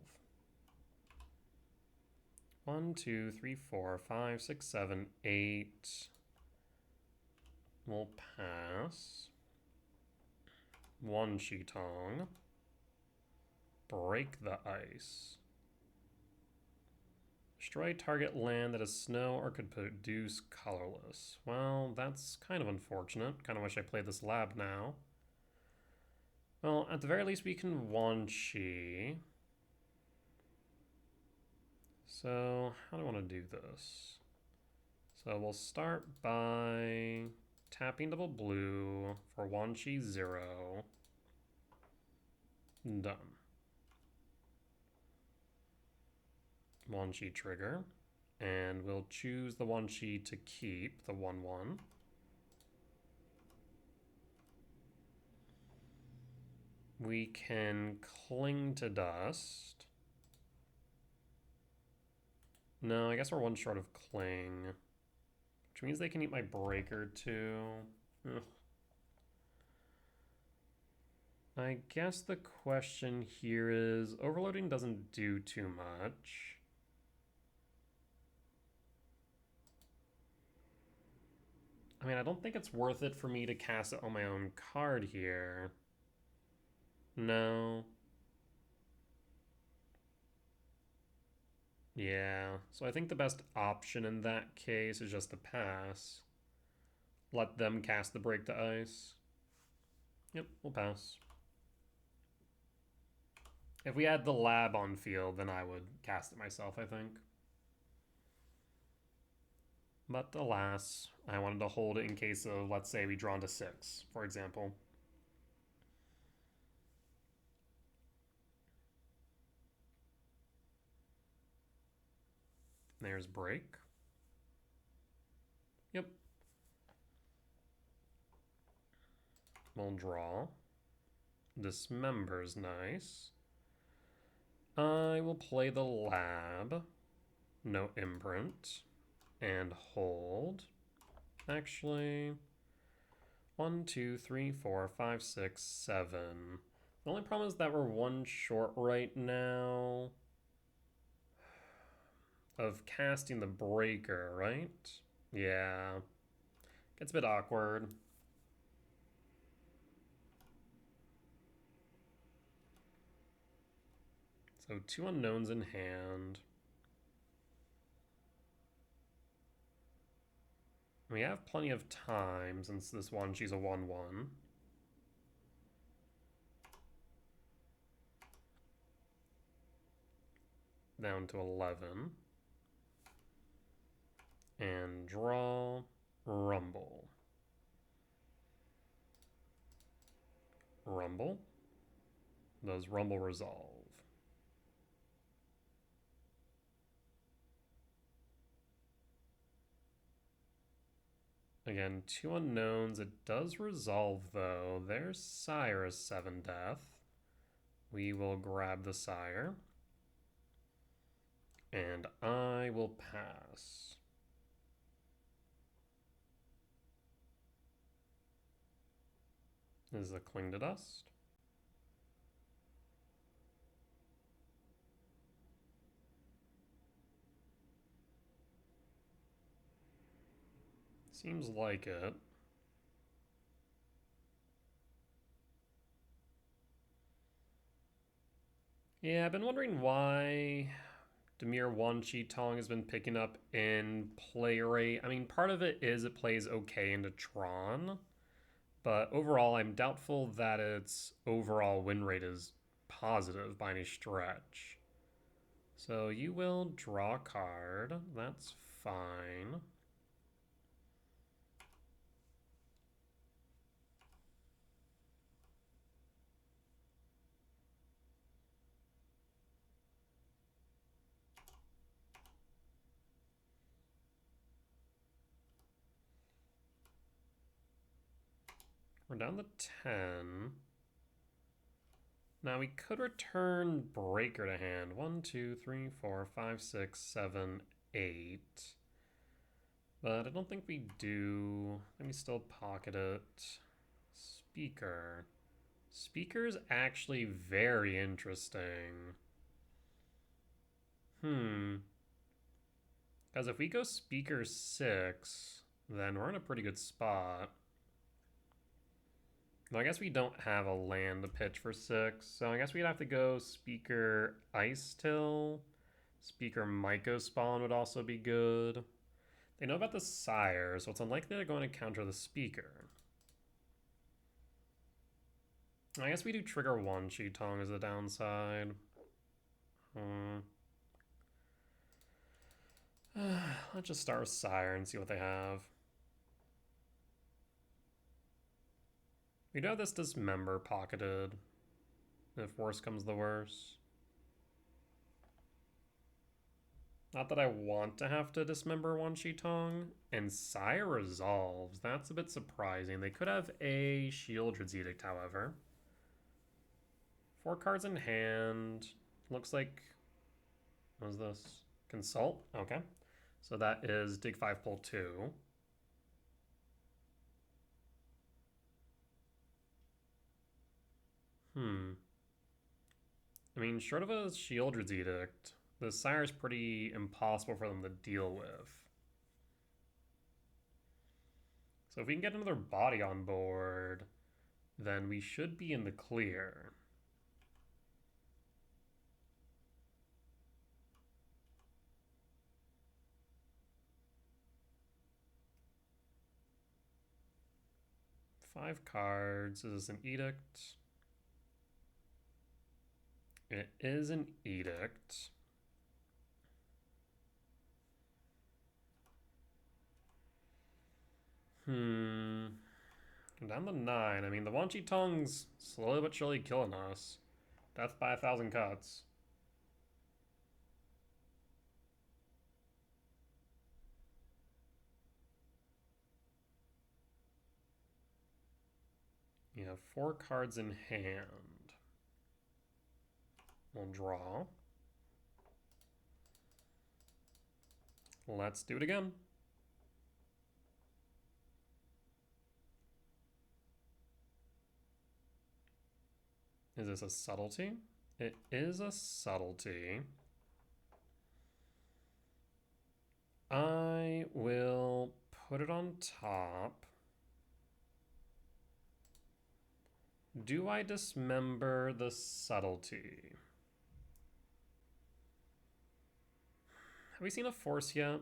1, 2, 3, 4, 5, 6, 7, 8. We'll pass. Wan Shi Tong. Break the ice. Destroy target land that is snow or could produce colorless. Well, that's kind of unfortunate. Kind of wish I played this lab now. Well, at the very least, we can Wan Shi. So, how do I want to do this? So we'll start by tapping double blue for Wan Shi 0. Done. Wan Shi trigger, and we'll choose the Wan Shi to keep, the 1/1. We can cling to dust. No, I guess we're 1 short of cling, which means they can eat my Breaker too. Ugh. I guess the question here is, overloading doesn't do too much. I mean, I don't think it's worth it for me to cast it on my own card here. No. Yeah, so I think the best option in that case is just to pass. Let them cast the Break to Ice. Yep, we'll pass. If we had the lab on field, then I would cast it myself, I think. But alas, I wanted to hold it in case of, let's say, we draw into 6, for example. There's Break. Yep. We'll draw. Dismember's nice. I will play the lab. No imprint. And hold. Actually, 1, 2, 3, 4, 5, 6, 7. The only problem is that we're one short right now of casting the breaker, right? Yeah. Gets a bit awkward. So 2 unknowns in hand. We have plenty of time since this one, she's a 1/1. Down to 11. And draw, rumble. Rumble. Does rumble resolve? Again, 2 unknowns. It does resolve, though. There's Sire's 7 death. We will grab the Sire. And I will pass. This is a Cling to Dust. Seems like it. Yeah, I've been wondering why Wan Shi Tong has been picking up in play rate. I mean, part of it is it plays okay into Tron, but overall, I'm doubtful that its overall win rate is positive by any stretch. So you will draw a card. That's fine. We're down to 10. Now we could return Breaker to hand. 1, 2, 3, 4, 5, 6, 7, 8. But I don't think we do. Let me still pocket it. Speaker. Speaker's actually very interesting. Because if we go Speaker 6, then we're in a pretty good spot. No, I guess we don't have a land to pitch for 6, so I guess we'd have to go Speaker Ice Till. Speaker Myco Spawn would also be good. They know about the Sire, so it's unlikely they're going to counter the Speaker. I guess we do trigger Wan Shi Tong as a downside. Let's just start with Sire and see what they have. We do have this Dismember pocketed, if worse comes the worse. Not that I want to have to Dismember Wan Shi Tong. And Sire resolves. That's a bit surprising. They could have a Sheoldred's Edict, however. 4 cards in hand. Looks like... what is this? Consult? Okay. So that is dig 5, pull 2. I mean, short of a Sheoldred's Edict, the Sire's pretty impossible for them to deal with. So if we can get another body on board, then we should be in the clear. Five cards. Is this an edict? It is an edict. Down to 9. I mean, the Wan Shi Tong's slowly but surely killing us. Death by 1,000 cuts. You have 4 cards in hand. We'll draw. Let's do it again. Is this a subtlety? It is a subtlety. I will put it on top. Do I dismember the subtlety? Have we seen a force yet?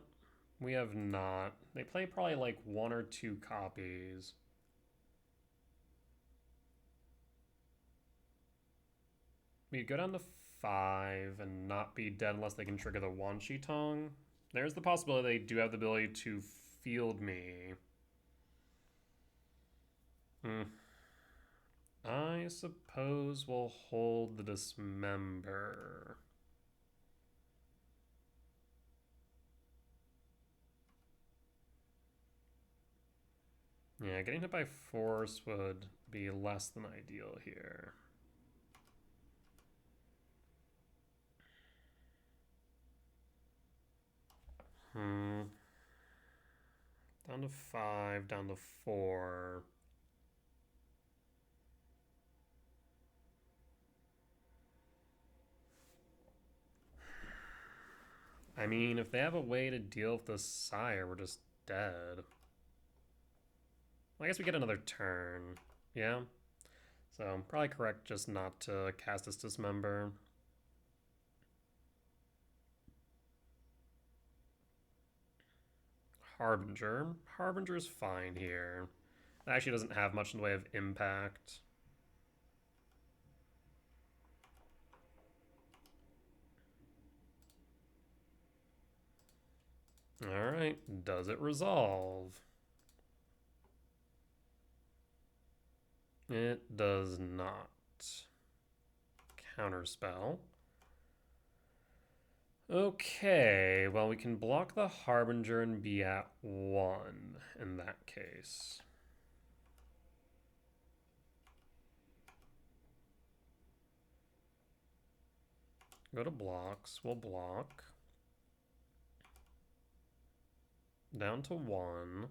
We have not. They play probably like 1 or 2 copies. We go down to 5 and not be dead unless they can trigger the Wan Shi Tong. There's the possibility they do have the ability to field me. I suppose we'll hold the dismember. Yeah, getting hit by force would be less than ideal here. Down to 5, down to 4. I mean, if they have a way to deal with the Sire, we're just dead. Well, I guess we get another turn. Yeah? So, probably correct just not to cast this dismember. Harbinger. Harbinger's fine here. It actually doesn't have much in the way of impact. Alright, does it resolve? It does not. Counterspell. Okay, well, we can block the Harbinger and be at 1 in that case. Go to blocks, we'll block. Down to 1.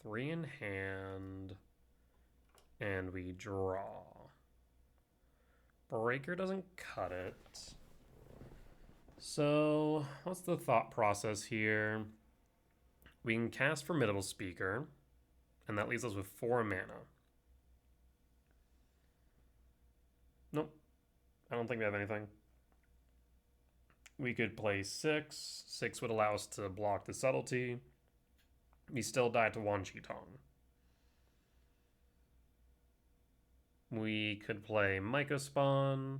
3 in hand. And we draw. Breaker doesn't cut it. So, what's the thought process here? We can cast Formidable Speaker, and that leaves us with 4 mana. Nope. I don't think we have anything. We could play 6. 6 would allow us to block the subtlety. We still die to Wan Shi Tong. We could play Mycospawn,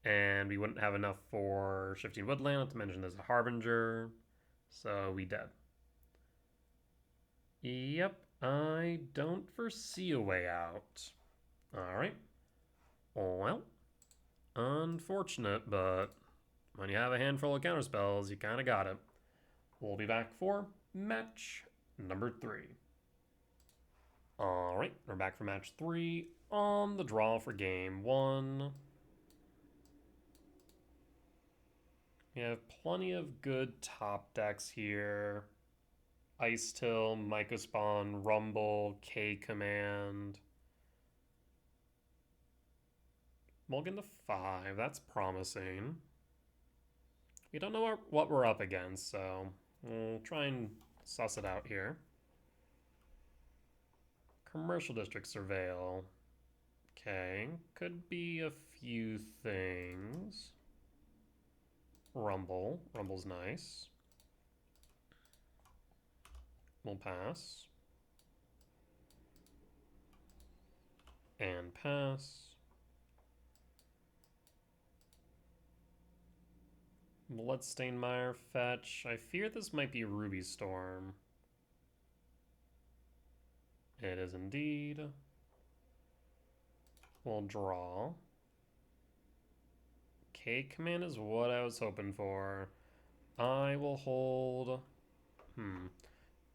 and we wouldn't have enough for Shifting Woodland, not to mention there's a Harbinger, so we dead. Yep, I don't foresee a way out. Alright. Well, unfortunate, but when you have a handful of counterspells, you kind of got it. We'll be back for match number 3. Alright, we're back for match 3 on the draw for game 1. We have plenty of good top decks here. Ice Till, Mycospawn, Rumble, K-Command. Mulligan to 5, that's promising. We don't know what we're up against, so we'll try and suss it out here. Commercial district surveil. Okay, could be a few things. Rumble. Rumble's nice. We'll pass. And pass. Bloodstainmire fetch. I fear this might be Ruby Storm. It is indeed. We'll draw. K command is what I was hoping for. I will hold.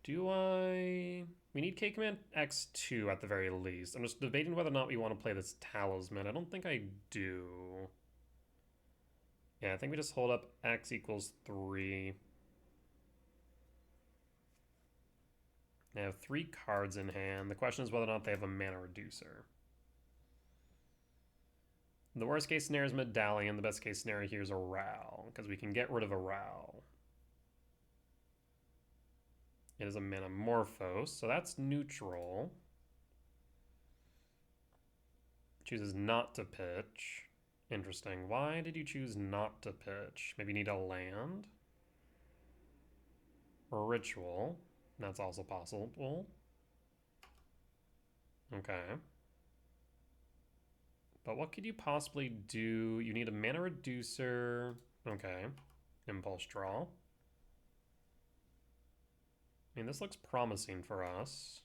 Do I? We need K command X2 at the very least. I'm just debating whether or not we want to play this talisman. I don't think I do. Yeah, I think we just hold up X equals 3. They have 3 cards in hand. The question is whether or not they have a mana reducer. The worst case scenario is Medallion. The best case scenario here is a Ral, because we can get rid of a Ral. It is a Manamorphose, so that's neutral. Chooses not to pitch. Interesting. Why did you choose not to pitch? Maybe you need a land? Or ritual. That's also possible. Okay. But what could you possibly do? You need a mana reducer. Okay. Impulse draw. I mean, this looks promising for us.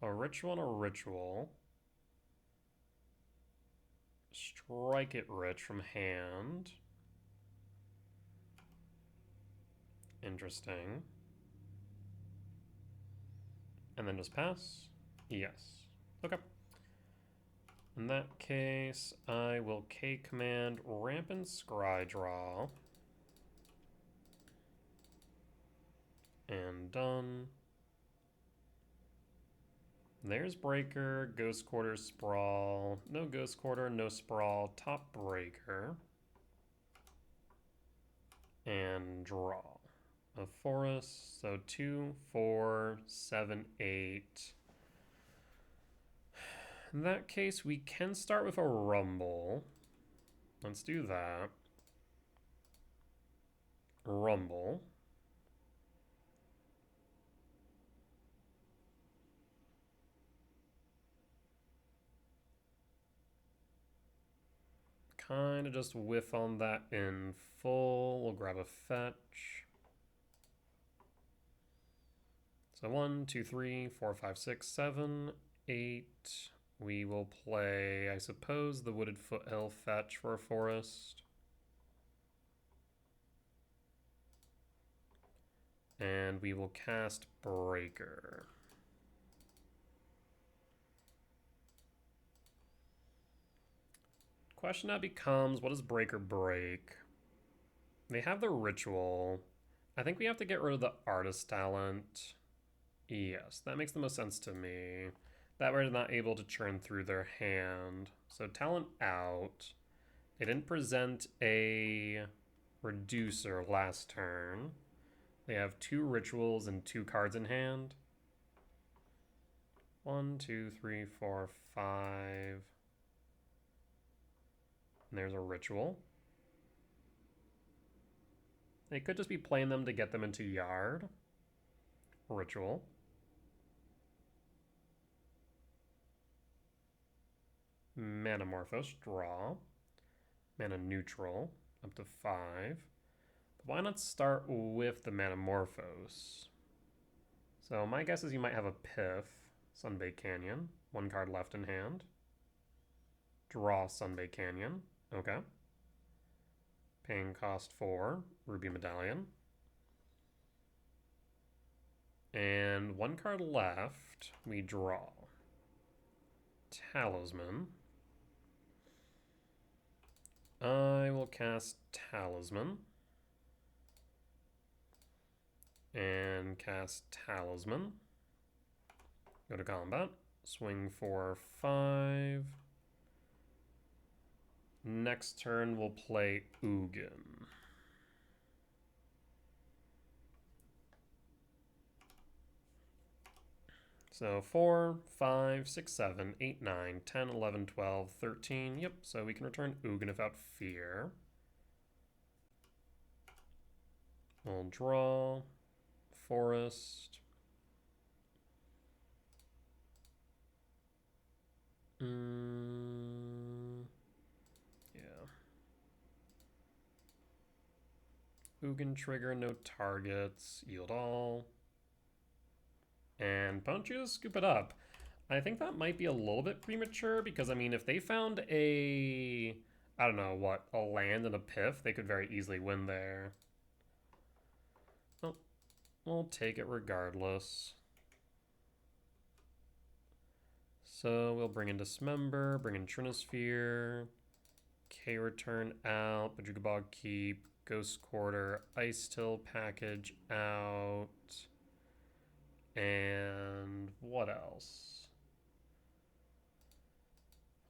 A ritual and a ritual. Strike it rich from hand. Interesting. And then just pass? Yes. Okay. In that case, I will K command Rampant Scry draw. And done. There's Breaker, Ghost Quarter, Sprawl. No Ghost Quarter, no Sprawl, top Breaker. And draw. A forest, so 2, 4, 7, 8. In that case, we can start with a Rumble. Let's do that. Rumble. Kind of just whiff on that in full. We'll grab a fetch. So 1, 2, 3, 4, 5, 6, 7, 8. We will play, I suppose, the Wooded Foothill fetch for a forest. And we will cast Breaker. Question now becomes, what does Breaker break? They have the ritual. I think we have to get rid of the artist talent. Yes, that makes the most sense to me. That way they're not able to churn through their hand. So talent out. They didn't present a reducer last turn. They have 2 rituals and 2 cards in hand. 1, 2, 3, 4, 5. And there's a ritual. They could just be playing them to get them into yard. Ritual. Manamorphose, draw. Mana neutral, up to 5. But why not start with the Manamorphose? So my guess is you might have a Piff, Sunbaked Canyon. 1 card left in hand. Draw Sunbaked Canyon. Okay. Paying cost 4, Ruby Medallion. And 1 card left, we draw. Talisman. I will cast Talisman. And cast Talisman. Go to combat. Swing for 5. Next turn, we'll play Ugin. So 4, 5, 6, 7, 8, 9, 10, 11, 12, 13. Yep, so we can return Ugin without fear. We'll draw. Forest. Yeah. Ugin trigger, no targets. Yield all. And Poncho scoop it up. I think that might be a little bit premature because, I mean, if they found a, I don't know, what, a land and a Piff, they could very easily win there. Well, we'll take it regardless. So we'll bring in Dismember, bring in Trinosphere, K return out, Bojuka Bog keep, Ghost Quarter, Ice Till package out, and what else?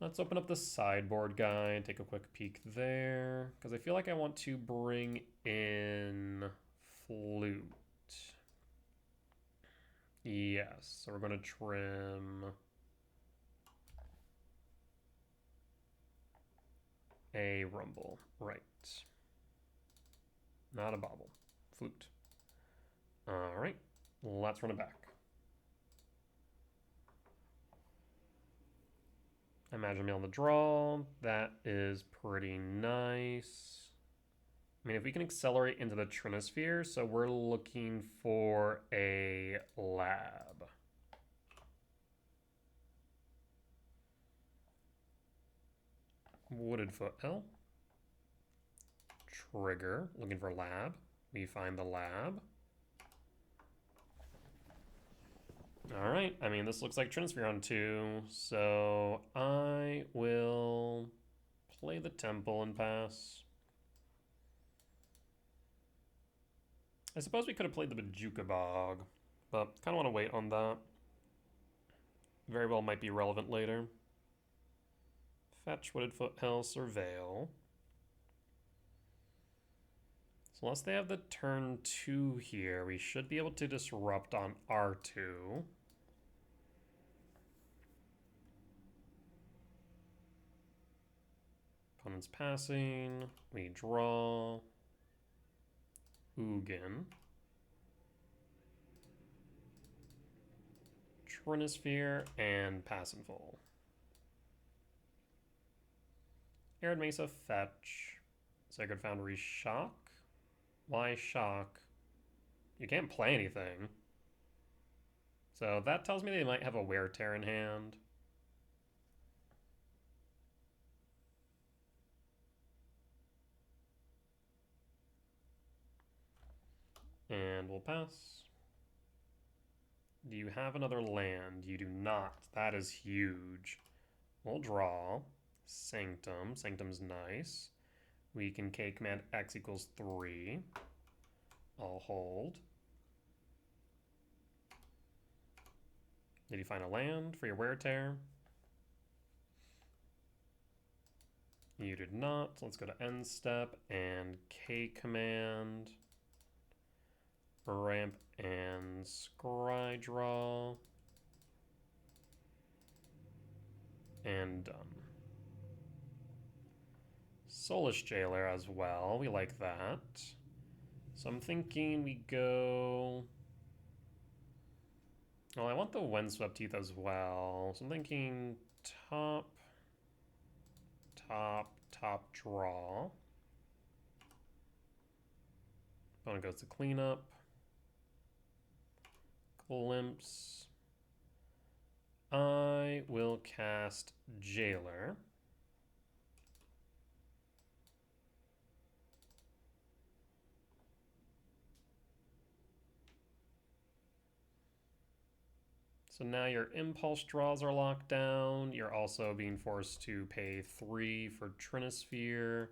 Let's open up the sideboard guide, take a quick peek there, because I feel like I want to bring in Flute. Yes, so we're going to trim a Rumble, right. Not a Bobble, Flute. All right, let's run it back. Imagine me on the draw. That is pretty nice. I mean, if we can accelerate into the Trinosphere, so we're looking for a lab. Wooded Foothell. Trigger, looking for lab. We find the lab. All right, I mean, this looks like Trinosphere on 2, so I will play the Temple and pass. I suppose we could have played the Bojuka Bog, but kind of want to wait on that. Very well might be relevant later. Fetch, Wooded Foothill, Surveil. So unless they have the turn 2 here, we should be able to disrupt on R2. Opponent's passing. We draw. Ugin. Trinosphere and pass in full. Arid Mesa, fetch. Sacred Foundry, shock. Why shock? You can't play anything. So that tells me they might have a Wear Tear in hand. And we'll pass. Do you have another land? You do not. That is huge. We'll draw. Sanctum. Sanctum's nice. We can K command X equals 3. I'll hold. Did you find a land for your Wear Tear? You did not. So let's go to end step and K command. Ramp and scry draw. And done. Soulless Jailer as well. We like that. So I'm thinking we go... Well, I want the Windswept Teeth as well. So I'm thinking top, draw. Opponent goes to cleanup. Glimpse. I will cast Jailer. So now your impulse draws are locked down. You're also being forced to pay 3 for Trinosphere. I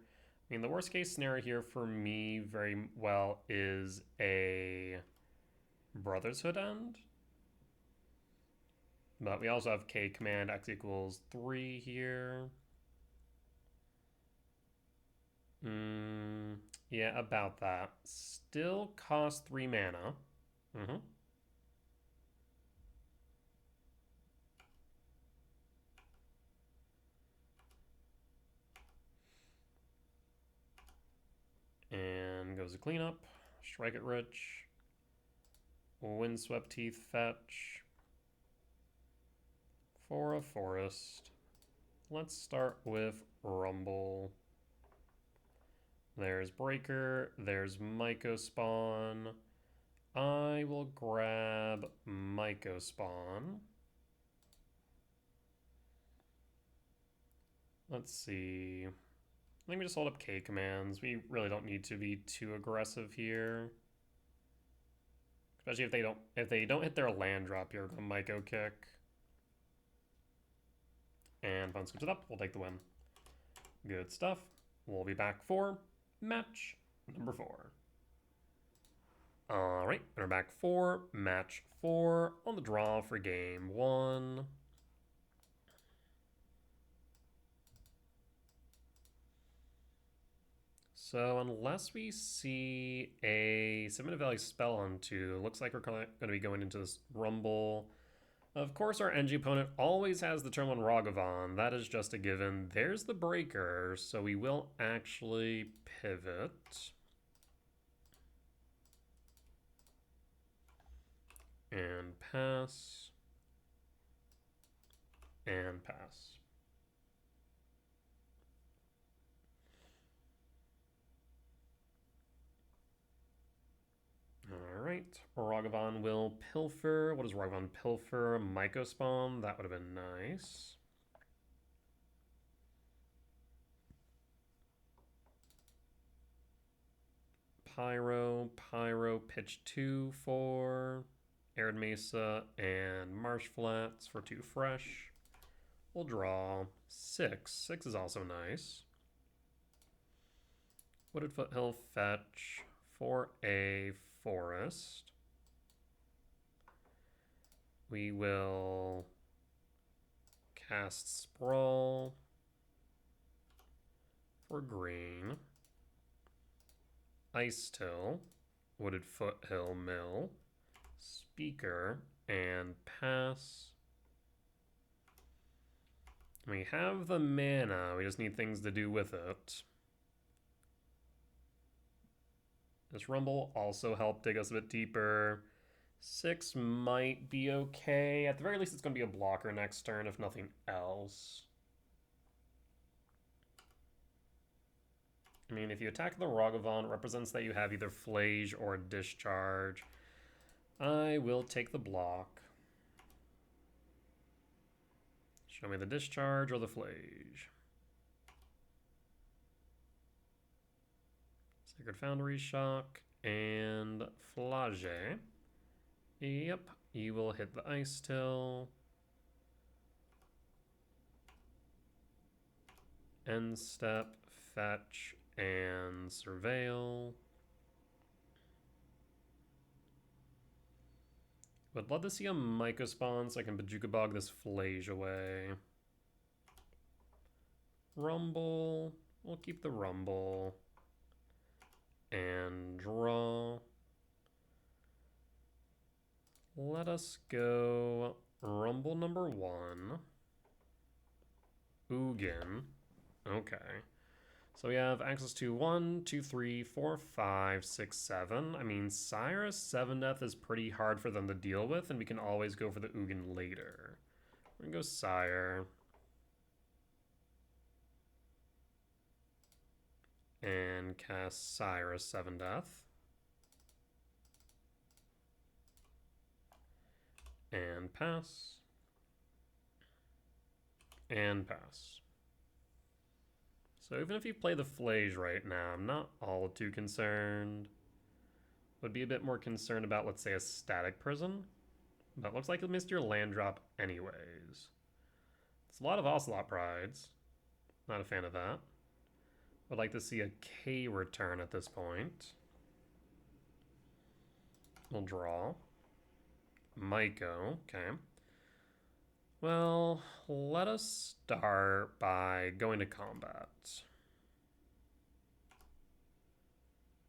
mean, the worst case scenario here for me very well is a Brotherhood end. But we also have K command X equals 3 here. Yeah, about that. Still costs 3 mana. goes the cleanup. Strike it rich. Windswept Teeth fetch. For a forest. Let's start with Rumble. There's Breaker. There's Myco Spawn. I will grab Myco Spawn. Let's see. I think we just hold up K commands. We really don't need to be too aggressive here. Especially if they don't hit their land drop here, we're gonna Myco kick. And fun switch it up, we'll take the win. Good stuff. We'll be back for match number 4. Alright, we're back for match 4 on the draw for game 1. So unless we see a Submitted Value spell onto, looks like we're going to be going into this Rumble. Of course, our NG opponent always has the turn 1 Ragavan. That is just a given. There's the Breaker, so we will actually pivot. And pass. And pass. Alright, Ragavan will pilfer. What does Ragavan pilfer? Myco Spawn, that would have been nice. Pyro, pitch 2 for Arid Mesa and Marsh Flats for 2 fresh. We'll draw 6. 6 is also nice. Wooded Foothill fetch for a forest. We will cast Sprawl for green. Ice Till, Wooded Foothill Mill, Speaker, and pass. We have the mana, we just need things to do with it. This Rumble also helped dig us a bit deeper. 6 might be okay. At the very least, it's going to be a blocker next turn, if nothing else. I mean, if you attack the Ragavan, it represents that you have either Flage or Discharge. I will take the block. Show me the Discharge or the Flage. Sacred Foundry Shock and Flage. Yep, you will hit the Ice Till. End step, fetch, and surveil. Would love to see a Myco Spawn so I can Bojuka Bog this Flage away. Rumble. We'll keep the Rumble. And draw. Let us go Rumble number 1. Ugin. Okay. So we have access to 1, 2, 3, 4, 5, 6, 7. I mean, Cyrus 7 Death is pretty hard for them to deal with, and we can always go for the Ugin later. We're gonna go Sire. And cast Cyrus 7 Death. And pass. And pass. So even if you play the Flage right now, I'm not all too concerned. Would be a bit more concerned about, let's say, a Static Prison. But it looks like you missed your land drop anyways. It's a lot of Ocelot Prides. Not a fan of that. Would like to see a K return at this point. We'll draw. Myco, okay. Well, let us start by going to combat.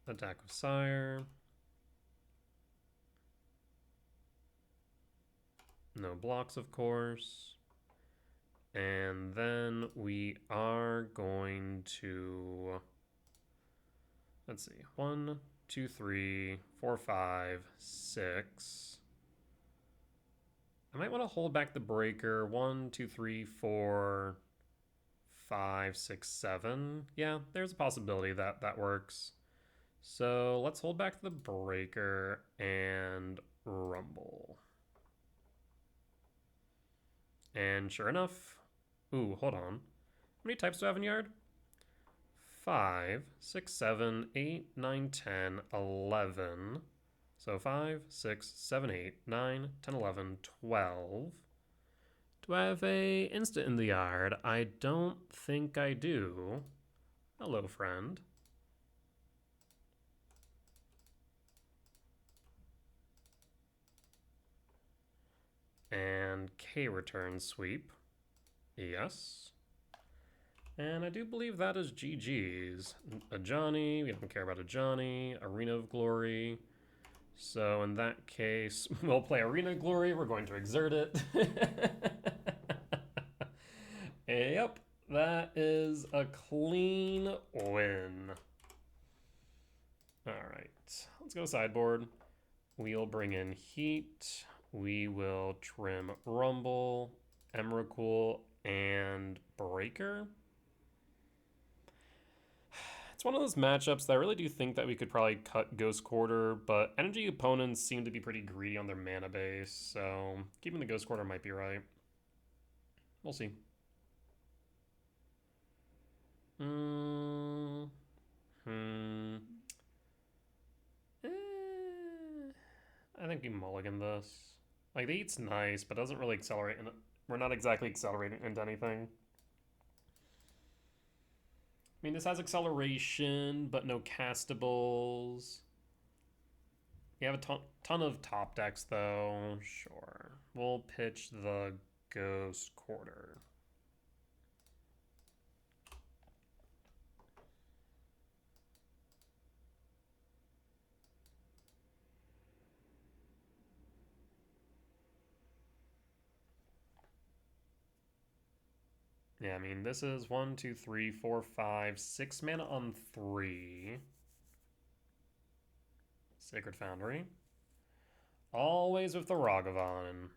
Attack with Sire. No blocks, of course. And then we are going to Let's see. 1, 2, 3, 4, 5, 6. I might want to hold back the breaker. 1, 2, 3, 4, 5, 6, 7. Yeah, there's a possibility that that works. So let's hold back the breaker and rumble. And sure enough, ooh, hold on. How many types do I have in yard? 5, 6, 7, 8, 9, 10, 11. So 5, 6, 7, 8, 9, 10, 11, 12. Do I have a instant in the yard? I don't think I do. Hello, friend. And K return sweep. Yes. And I do believe that is GG's. A Johnny, we don't care about a Johnny. Arena of Glory. So in that case, we'll play Arena of Glory. We're going to exert it. Yep, that is a clean win. All right, let's go sideboard. We'll bring in Heat. We will trim Rumble, Emrakul, and Breaker. It's one of those matchups that I really do think that we could probably cut Ghost Quarter, but energy opponents seem to be pretty greedy on their mana base, so keeping the Ghost Quarter might be right. We'll see. I think we mulligan this. Like, the Heat's nice, but doesn't really accelerate, and we're not exactly accelerating into anything. I mean, this has acceleration, but no castables. We have a ton of top decks, though. Sure. We'll pitch the Ghost Quarter. Yeah, I mean, this is 1, 2, 3, 4, 5, 6 mana on 3. Sacred Foundry. Always with the Ragavan.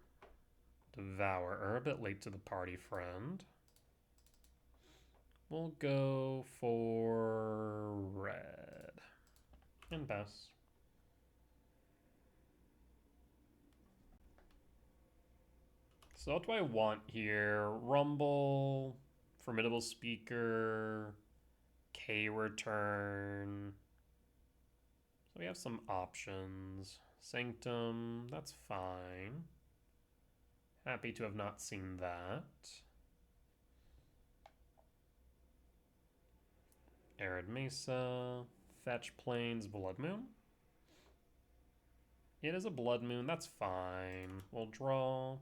Devourer, a bit late to the party, friend. We'll go for red. And pass. So what do I want here? Rumble, Formidable Speaker, K return. So we have some options. Sanctum, that's fine. Happy to have not seen that. Arid Mesa, Fetch Plains, Blood Moon. It is a Blood Moon, that's fine. We'll draw.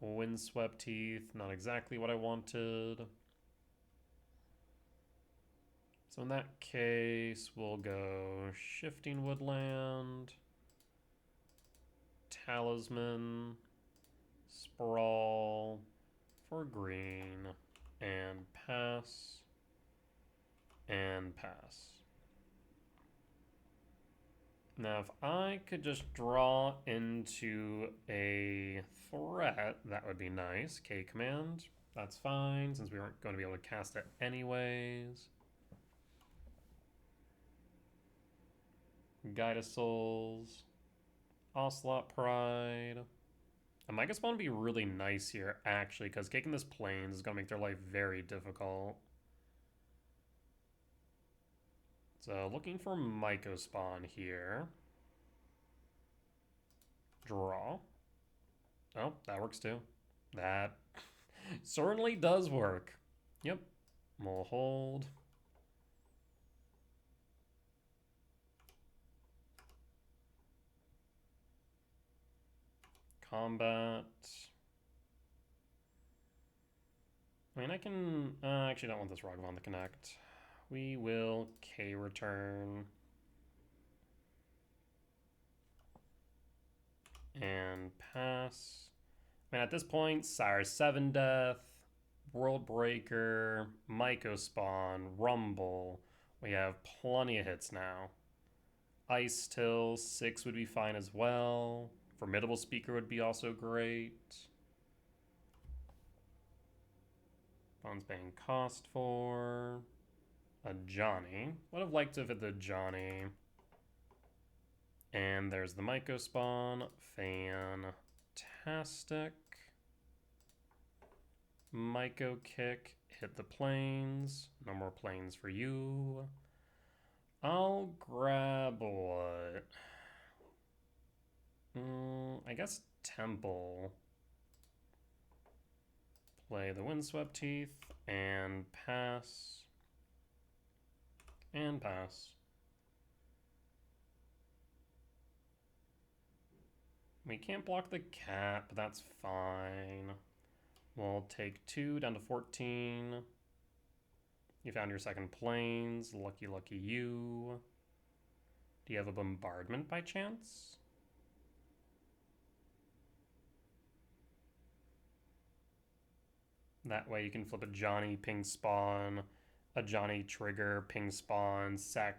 Windswept Teeth, not exactly what I wanted. So in that case, we'll go Shifting Woodland, Talisman, Sprawl for green, and pass, and pass. Now, if I could just draw into a threat, that would be nice. K command, that's fine, since we weren't going to be able to cast it anyways. Guide of Souls, Ocelot Pride. A Micah Spawn would be really nice here, actually, because kicking this Plains is going to make their life very difficult. So looking for Myco Spawn here. Draw. Oh, that works too. That certainly does work. Yep. We'll hold. Combat. I mean, I can... I actually don't want this Ragavan to connect. We will K return. And pass. I mean, at this point, Sire 7 Death, World Breaker, Myco Spawn, Rumble, We have plenty of hits now. Ice Till, 6 would be fine as well. Formidable Speaker would be also great. Bones Bane cost 4. A Johnny. Would have liked to fit the Johnny. And there's the Myco spawn. Fantastic. Myco kick. Hit the planes. No more planes for you. I'll grab what? I guess Temple. Play the Windswept Teeth and pass. And pass. We can't block the cat, but that's fine. We'll take 2 down to 14. You found your second planes. Lucky, lucky you. Do you have a bombardment by chance? That way you can flip a Johnny, ping spawn, a Johnny trigger, ping spawn, sack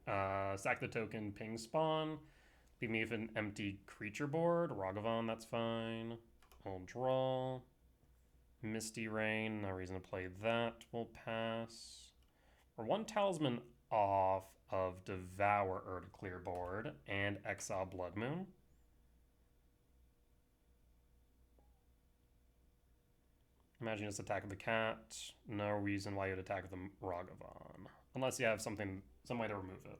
the token, ping spawn. Leave me with an empty creature board. Ragavan, that's fine. We'll draw. Misty Rain, no reason to play that. We'll pass. We're 1 talisman off of Devourer to clear board and exile Blood Moon. Imagine just attack the cat. No reason why you'd attack the Ragavan. Unless you have some way to remove it.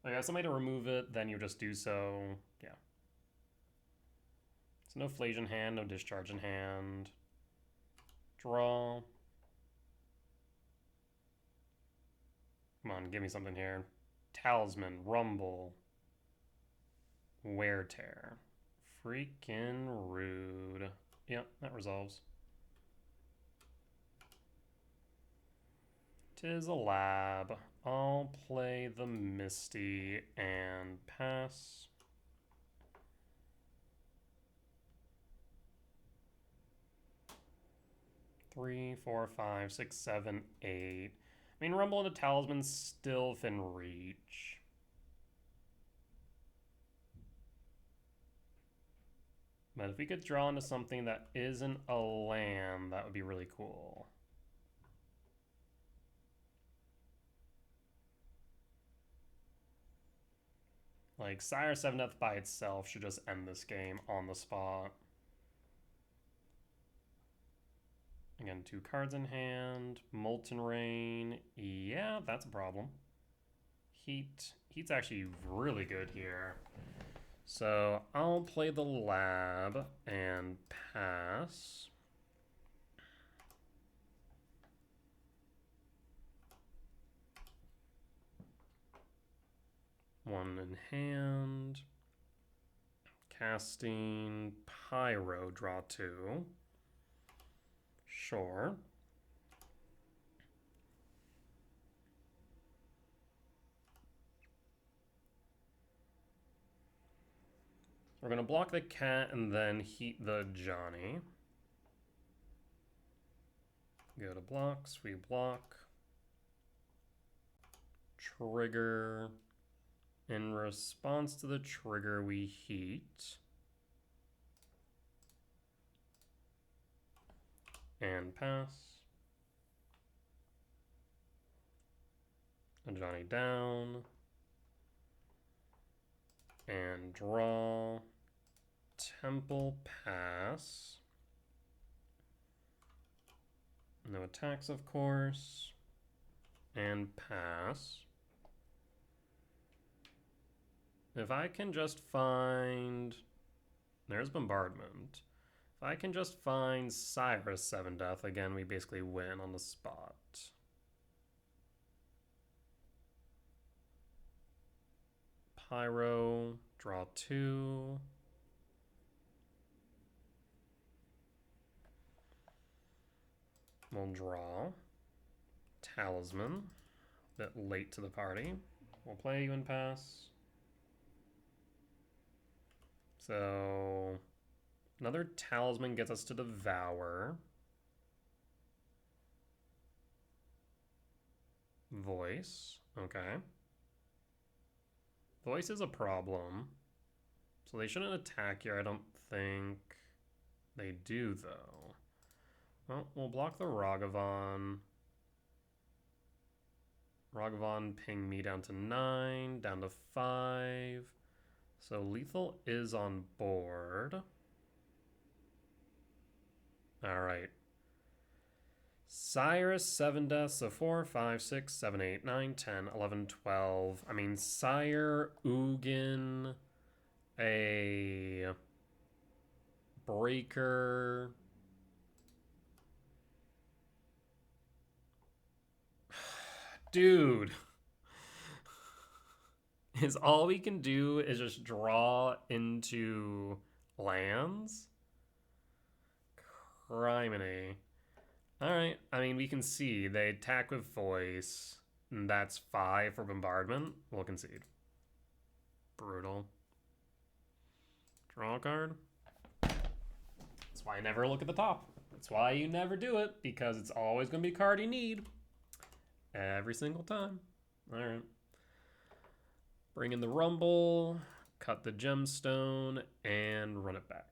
If you have some way to remove it, then you just do so. Yeah. So no Flash in hand, no Discharge in hand. Draw. Come on, give me something here. Talisman, Rumble. Wear Tear. Freaking rude. Yep, that resolves. 'Tis a lab. I'll play the Misty and pass. Three, 4, 5, 6, 7, 8. I mean, Rumble and a Talisman still within reach. But if we could draw into something that isn't a land, that would be really cool. Like, Sire 7 Death by itself should just end this game on the spot. Again, 2 cards in hand. Molten Rain. Yeah, that's a problem. Heat's actually really good here. So I'll play the lab and pass. One in hand. Casting Pyro, draw 2. Sure. We're going to block the cat and then heat the Johnny. Go to blocks, we block. Trigger. In response to the trigger, we heat. And pass. And Johnny down. And draw. Temple pass. No attacks, of course. And pass. If I can just find... There's Bombardment. If I can just find Cyrus 7 Death, again, we basically win on the spot. Pyro, draw 2. We'll draw. Talisman. A bit late to the party. We'll play you and pass. So another Talisman gets us to Devour. Voice. Okay. Voice is a problem. So they shouldn't attack here, I don't think. They do, though. Well, we'll block the Ragavan. Ragavan ping me down to 9, down to 5. So lethal is on board. Alright. Cyrus, 7 deaths, so 4, 5, 6, 7, 8, 9, 10, 11, 12. I mean, Sire, Ugin, a Breaker. Dude. Is all we can do is just draw into lands? Criminy. Alright, I mean, we can see they attack with voice, and that's 5 for bombardment. We'll concede. Brutal. Draw a card. That's why I never look at the top. That's why you never do it, because it's always going to be a card you need. Every single time. Alright. Bring in the Rumble, cut the Gemstone, and run it back.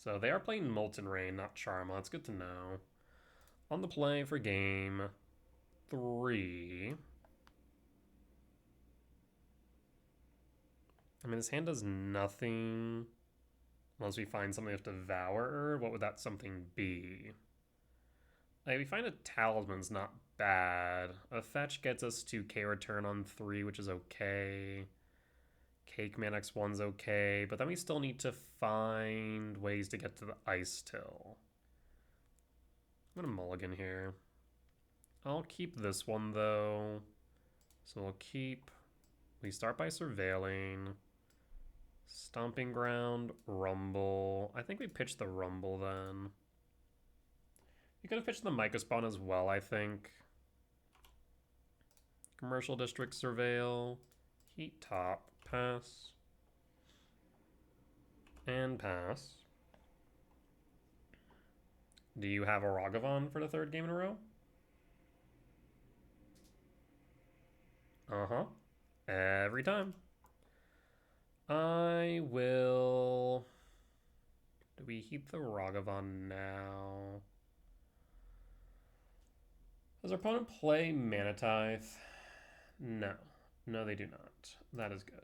So they are playing Molten Rain, not Charma. That's good to know. On the play for game 3. I mean, this hand does nothing unless we find something to devour. What would that something be? Like, we find a Talisman's not bad. A fetch gets us to K return on 3, which is okay. Cake Man X1's okay, but then we still need to find ways to get to the Ice Till. I'm gonna mulligan here. I'll keep this one though. So we'll keep... We start by surveilling. Stomping Ground, Rumble. I think we pitched the Rumble then. We could have pitched the Myco Spawn as well, I think. Commercial District Surveil. Heat Top. Pass. And pass. Do you have a Ragavan for the 3rd game in a row? Uh-huh. Every time. I will... Do we heat the Ragavan now? Does our opponent play Manatithe? No. No, they do not. That is good.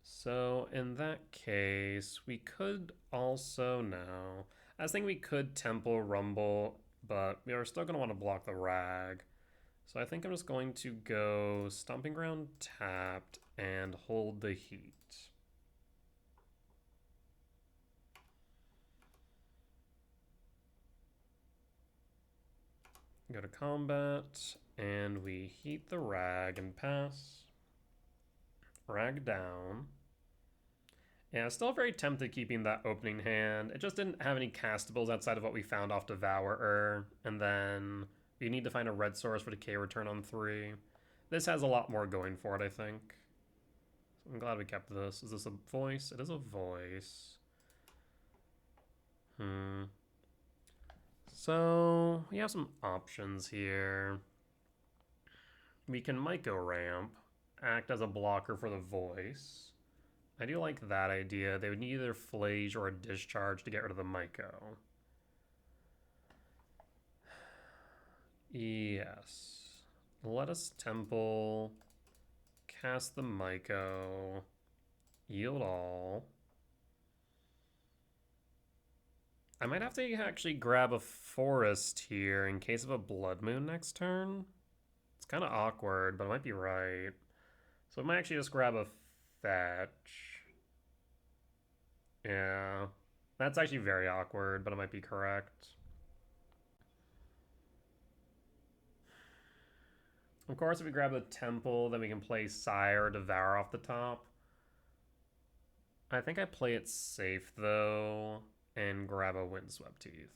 So in that case, we could also now... I was thinking we could Temple Rumble, but we are still going to want to block the Rag. So I think I'm just going to go Stomping Ground tapped and hold the Heat. Go to combat, and we heat the Rag and pass. Rag down. Yeah, still very tempted keeping that opening hand. It just didn't have any castables outside of what we found off Devourer. And then we need to find a red source for the K return on 3. This has a lot more going for it, I think. So I'm glad we kept this. Is this a voice? It is a voice. So we have some options here. We can Myco Ramp, act as a blocker for the voice. I do like that idea. They would need either Flage or a Discharge to get rid of the Myco. Yes. Let us Temple, cast the Myco, yield all. I might have to actually grab a Forest here in case of a Blood Moon next turn. It's kind of awkward, but I might be right. So I might actually just grab a Fetch. Yeah. That's actually very awkward, but I might be correct. Of course, if we grab the Temple, then we can play Sire or Devour off the top. I think I play it safe, though, and grab a Windswept Teeth.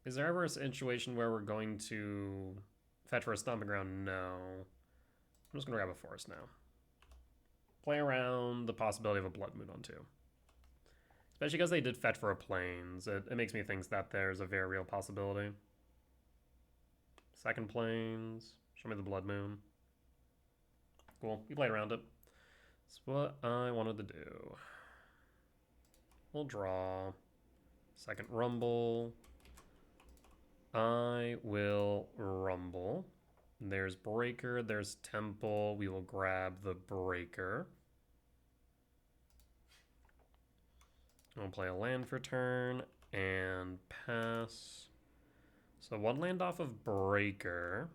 Is there ever a situation where we're going to fetch for a Stomping Ground? No. I'm just going to grab a Forest now. Play around the possibility of a Blood Moon on 2. Especially because they did fetch for a Plains. It makes me think that there's a very real possibility. Second Plains. Show me the Blood Moon. Cool. We played around it. That's what I wanted to do. We'll draw. Second Rumble. I will Rumble. There's Breaker, there's Temple. We will grab the Breaker. I'll play a land for turn and pass. So one land off of Breaker.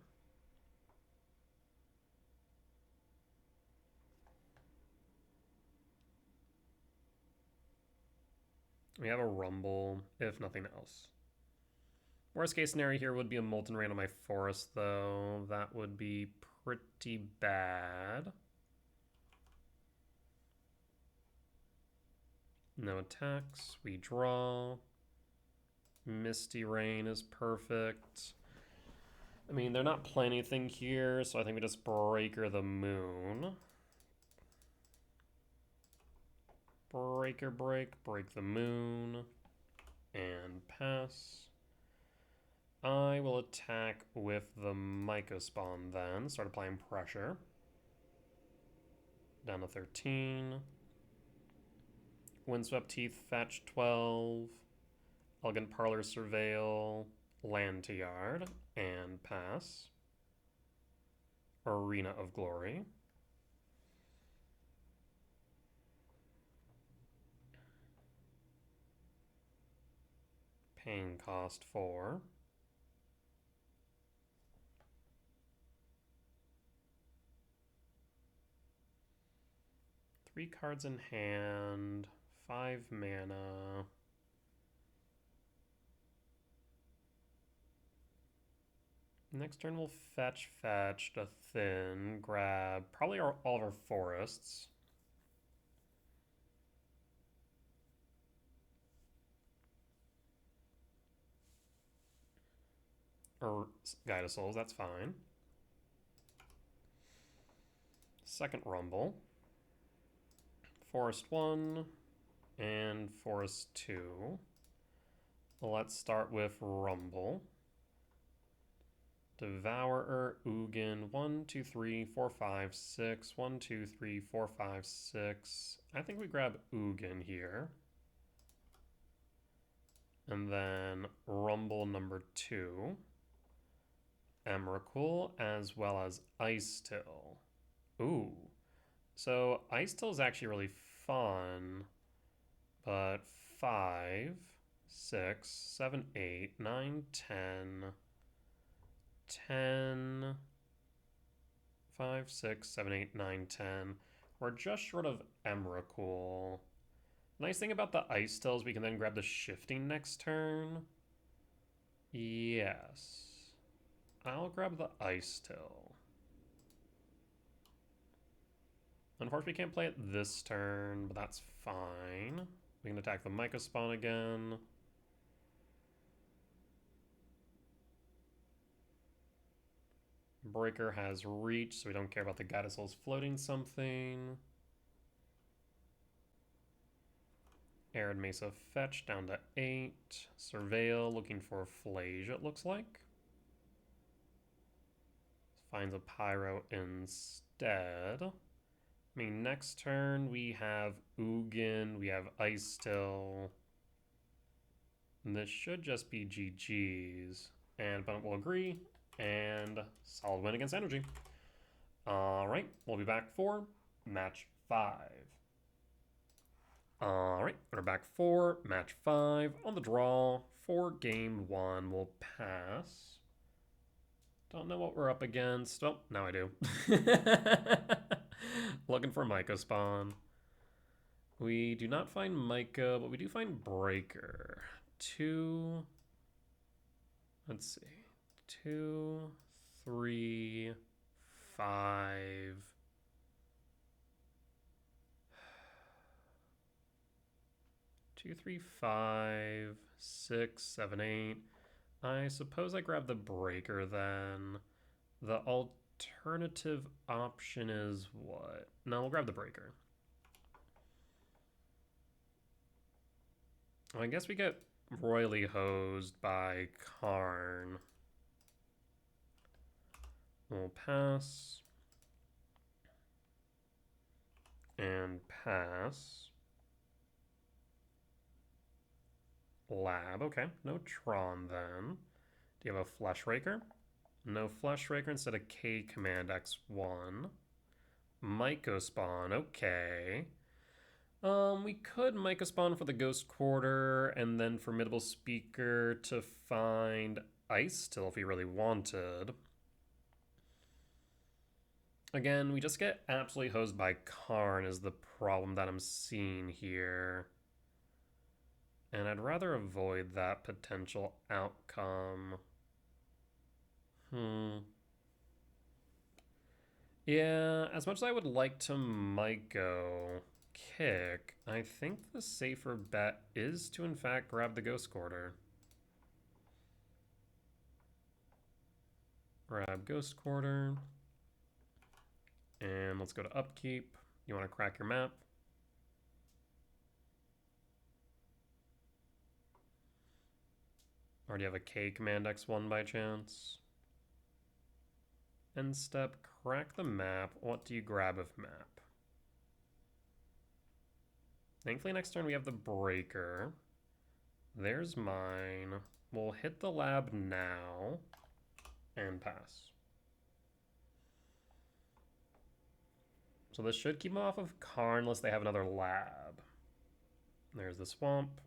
We have a Rumble, if nothing else. Worst case scenario here would be a Molten Rain on my Forest, though. That would be pretty bad. No attacks. We draw. Misty Rain is perfect. I mean, they're not playing anything here, so I think we just Breaker the Moon. Breaker break, break the moon, and pass. I will attack with the Myco Spawn then. Start applying pressure. Down to 13. Windswept Teeth, fetch 12. Elegant Parlor, Surveil. Land to Yard, and pass. Arena of Glory. Paying cost 4. Three cards in hand, 5 mana. Next turn we'll fetch to thin, grab probably all of our forests. Or Guide of Souls, that's fine. Second Rumble. Forest 1 and Forest 2. Let's start with Rumble. Devourer, Ugin, 1, 2, 3, 4, 5, 6. 1, 2, 3, 4, 5, 6. I think we grab Ugin here. And then Rumble number 2. Emrakul, as well as Ice Till. Ooh. So Ice Till is actually really fun. But 5, 6, 7, 8, 9, 10... 10, 5, 6, 7, 8, 9, 10. We're just short of Emrakul. Nice thing about the Ice Still is we can then grab the Shifting next turn. Yes. I'll grab the Ice Still. Unfortunately, we can't play it this turn, but that's fine. We can attack the Myco Spawn again. Breaker has reach, so we don't care about the Guide of Souls floating something. Arid Mesa fetch down to 8. Surveil looking for Flage, it looks like. Finds a Pyro instead. I mean, next turn we have Ugin, we have Ice Still. And this should just be GG's. And opponent will agree. And solid win against Energy. All right, we'll be back for match 5. All right, we're back for match 5 on the draw for game 1. We'll pass. Don't know what we're up against. Oh, now I do. Looking for Myco Spawn. We do not find Myco, but we do find Breaker. 2. Let's see. 2, 3, 5. 2, 3, 5, 6, 7, 8. I suppose I grab the Breaker then. The alternative option is what? No, we'll grab the breaker. I guess we get royally hosed by Karn. We'll pass. And pass. Lab, okay. No Tron then. Do you have a Flesh Raker? No Flesh Raker, instead of K command X1. Myco Spawn, okay. We could Myco Spawn for the Ghost Quarter, and then Formidable Speaker to find Ice still if we really wanted. Again, we just get absolutely hosed by Karn is the problem that I'm seeing here. And I'd rather avoid that potential outcome. Yeah, as much as I would like to Myco kick, I think the safer bet is to in fact grab the Ghost Quarter. Grab Ghost Quarter. And let's go to upkeep. You want to crack your map? Or do you have a K command X1 by chance? End step, crack the map. What do you grab of map? Thankfully next turn we have the breaker. There's mine. We'll hit the lab now and pass. So this should keep them off of Karn unless they have another lab. There's the swamp.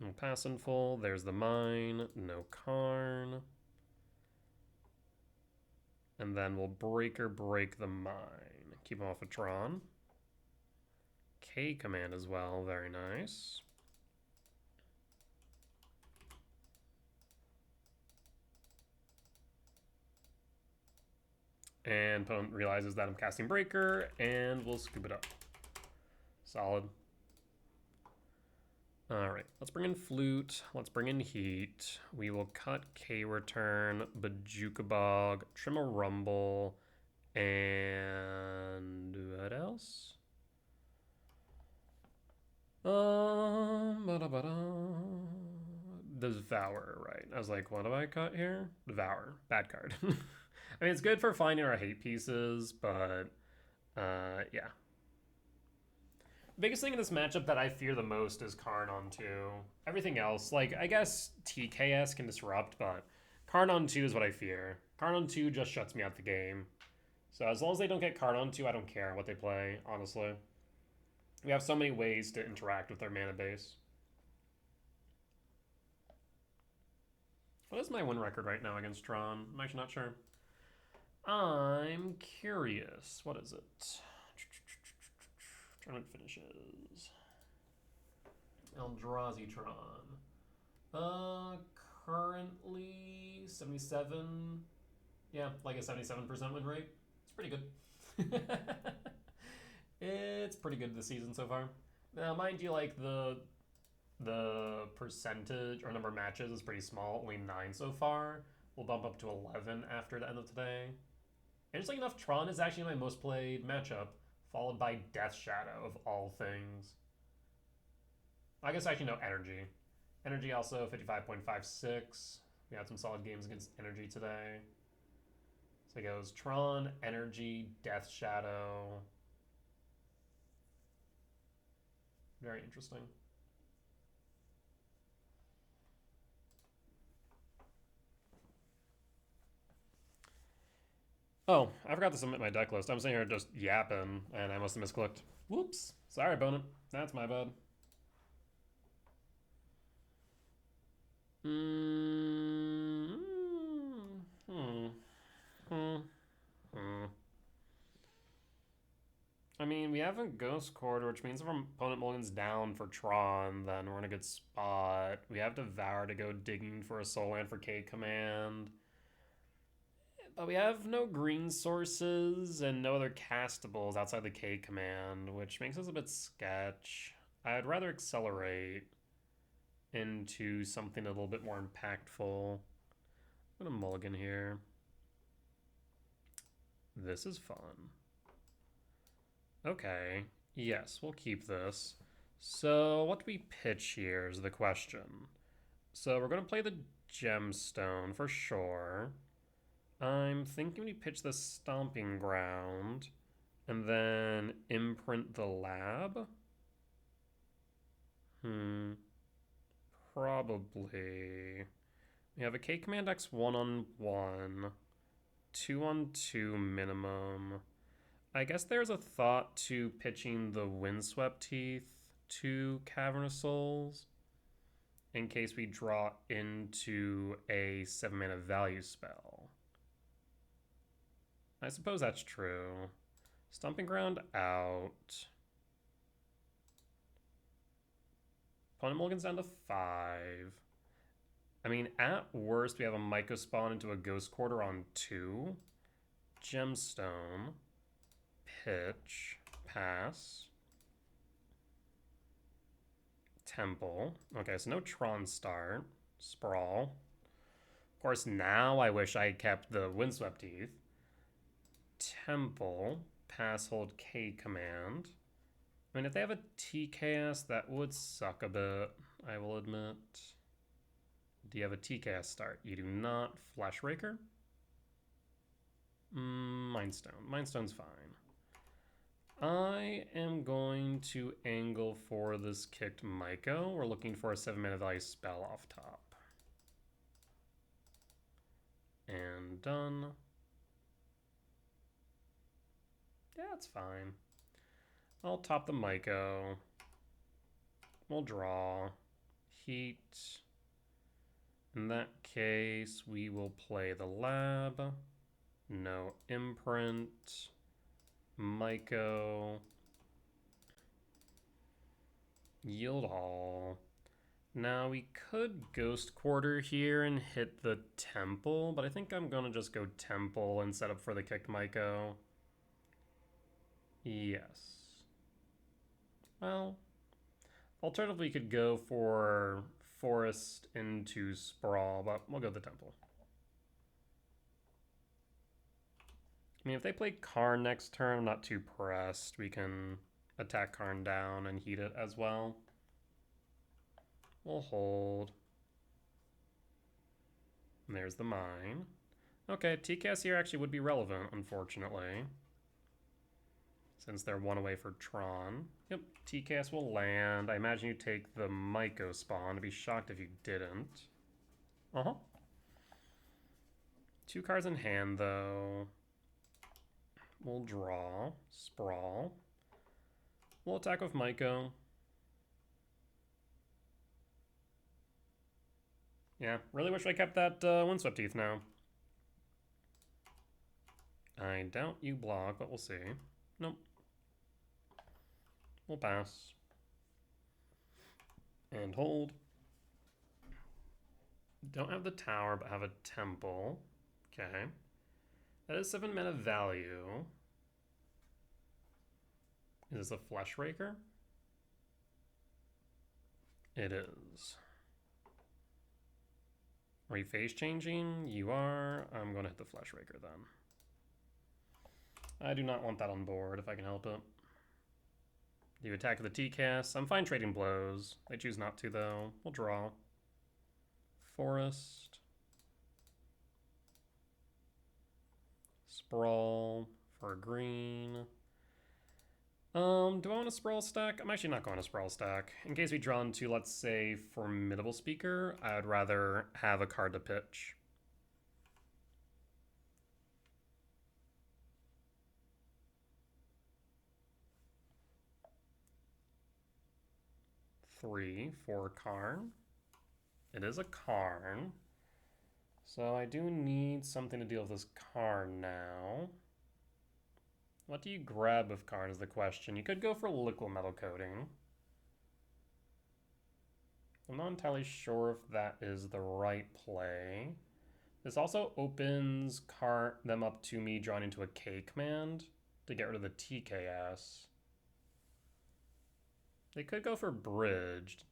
We'll pass in full. There's the mine. No Karn. And then we'll breaker break the mine. Keep them off of Tron. K command as well. Very nice. And opponent realizes that I'm casting breaker, and we'll scoop it up. Solid. All right, let's bring in flute. Let's bring in heat. We will cut K return, Bajuka Bog, trim a rumble, and what else? Devour, right? I was like, what do I cut here? Devour, bad card. I mean, it's good for finding our hate pieces, but yeah. Biggest thing in this matchup that I fear the most is Karn on 2. Everything else, like, I guess TKS can disrupt, but Karn on 2 is what I fear. Karn on 2 just shuts me out the game. So as long as they don't get Karn on 2, I don't care what they play, honestly. We have so many ways to interact with their mana base. What is my win record right now against Tron? I'm actually not sure. I'm curious. What is it? Tournament finishes. Eldrazi Tron. Currently 77. Yeah, like a 77% win rate. It's pretty good. It's pretty good this season so far. Now, mind you, like the percentage or number of matches is pretty small. Only 9 so far. We'll bump up to 11 after the end of today. Interesting enough, Tron is actually my most played matchup, followed by Death Shadow of all things. I guess actually no, Energy. Energy also 55.56. We had some solid games against Energy today. So it goes Tron, Energy, Death Shadow. Very interesting. Oh, I forgot to submit my deck list. I'm sitting here just yapping, and I must have misclicked. Whoops. Sorry, opponent. That's my bad. I mean, we have a Ghost Quarter, which means if our opponent mulligans down for Tron, then we're in a good spot. We have Devour to go digging for a Soul Land for K command. But we have no green sources and no other castables outside the K command, which makes us a bit sketch. I'd rather accelerate into something a little bit more impactful. I'm gonna mulligan here. This is fun. Okay, yes, we'll keep this. So what do we pitch here is the question. So we're going to play the gemstone for sure. I'm thinking we pitch the stomping ground and then imprint the lab. Probably. We have a K command X 1/1, 2/2 minimum. I guess there's a thought to pitching the Windswept Teeth to Cavernous Souls in case we draw into a 7-mana value spell. I suppose that's true. Stomping Ground out. Opponent mulligans down to 5. I mean, at worst, we have a Myco spawn into a Ghost Quarter on 2. Gemstone. Pitch. Pass. Temple. Okay, so no Tron start. Sprawl. Of course, now I wish I had kept the Windswept Teeth. Temple. Pass, hold, K command. I mean, if they have a TKS, that would suck a bit, I will admit. Do you have a TKS start? You do not. Flash Raker? Mindstone. Mindstone's fine. I am going to angle for this kicked Myco. We're looking for a 7-mana value spell off top. And done. Yeah, it's fine. I'll top the Myco. We'll draw. Heat. In that case, we will play the lab. No imprint. Myco. Yield all. Now we could Ghost Quarter here and hit the Temple, but I think I'm gonna just go Temple and set up for the kicked Myco. Yes. Well, alternatively, we could go for Forest into Sprawl, but we'll go the Temple. I mean, if they play Karn next turn, I'm not too pressed. We can attack Karn down and heat it as well. We'll hold. And there's the mine. Okay, TCAS here actually would be relevant, unfortunately. Since they're one away for Tron. Yep, TCAS will land. I imagine you take the Myco spawn. I'd be shocked if you didn't. Uh-huh. 2 cards in hand, though. We'll draw. Sprawl. We'll attack with Myco. Yeah, really wish I kept that Windswept Teeth now. I doubt you block, but we'll see. Nope. We'll pass. And hold. Don't have the tower, but have a temple. Okay. That is 7 mana value. Is this a Flesh Raker? It is. Are you phase changing? You are. I'm going to hit the Flesh Raker then. I do not want that on board if I can help it. You attack with the TCAS. I'm fine trading blows. They choose not to, though. We'll draw. Forest. Sprawl for green. Do I want a Sprawl stack? I'm actually not going to Sprawl stack. In case we draw into, let's say, Formidable Speaker, I would rather have a card to pitch. Three for Karn. It is a Karn. So I do need something to deal with this Karn now. What do you grab with Karn is the question. You could go for Liquid Metal Coating. I'm not entirely sure if that is the right play. This also opens them up to me drawing into a K command to get rid of the TKS. They could go for Bridged,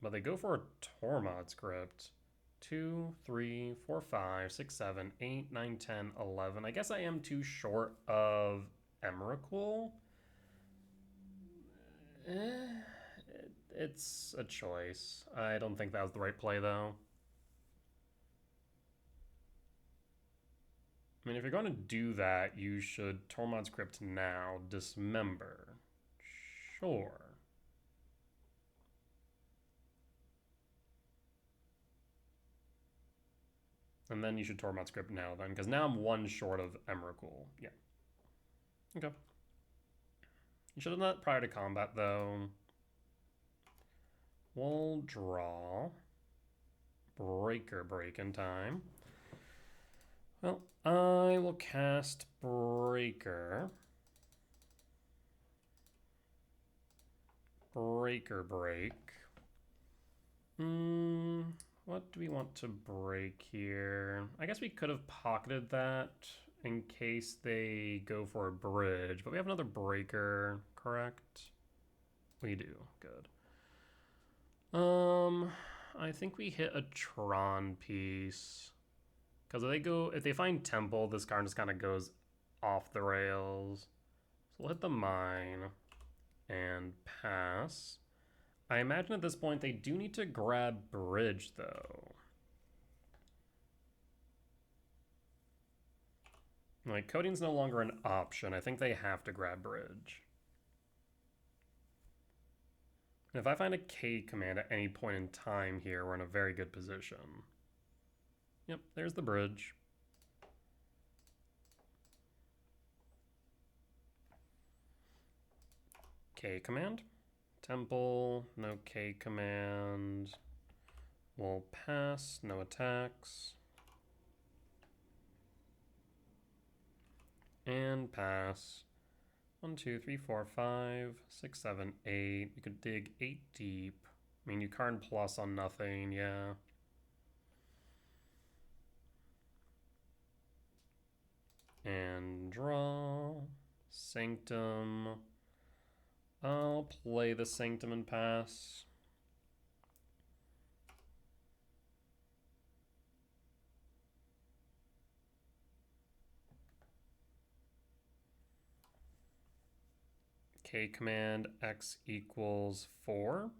but they go for a Tormod script. 2, 3, 4, 5, 6, 7, 8, 9, 10, 11. I guess I am too short of Emrakul. It's a choice. I don't think that was the right play, though. I mean, if you're going to do that, you should Tormod's Crypt now, dismember. Sure. And then you should Tormod's Crypt now, then, because now I'm one short of Emrakul. Yeah. Okay. You should have done that prior to combat, though. We'll draw. Breaker break in time. Well, I will cast Breaker. Breaker break. What do we want to break here? I guess we could have pocketed that in case they go for a bridge, but we have another breaker, correct? We do, good. I think we hit a Tron piece. Because if they find Temple, this card just kind of goes off the rails. So we'll hit the mine and pass. I imagine at this point they do need to grab bridge, though. Like, coding's no longer an option. I think they have to grab bridge. And if I find a K command at any point in time here, we're in a very good position. Yep, there's the bridge. K command. Temple, no K command. We'll pass, no attacks. And pass. 1, 2, 3, 4, 5, 6, 7, 8. You could dig 8 deep. I mean, you Karn plus on nothing, yeah. And draw. Sanctum. I'll play the Sanctum and pass. K command X equals 4.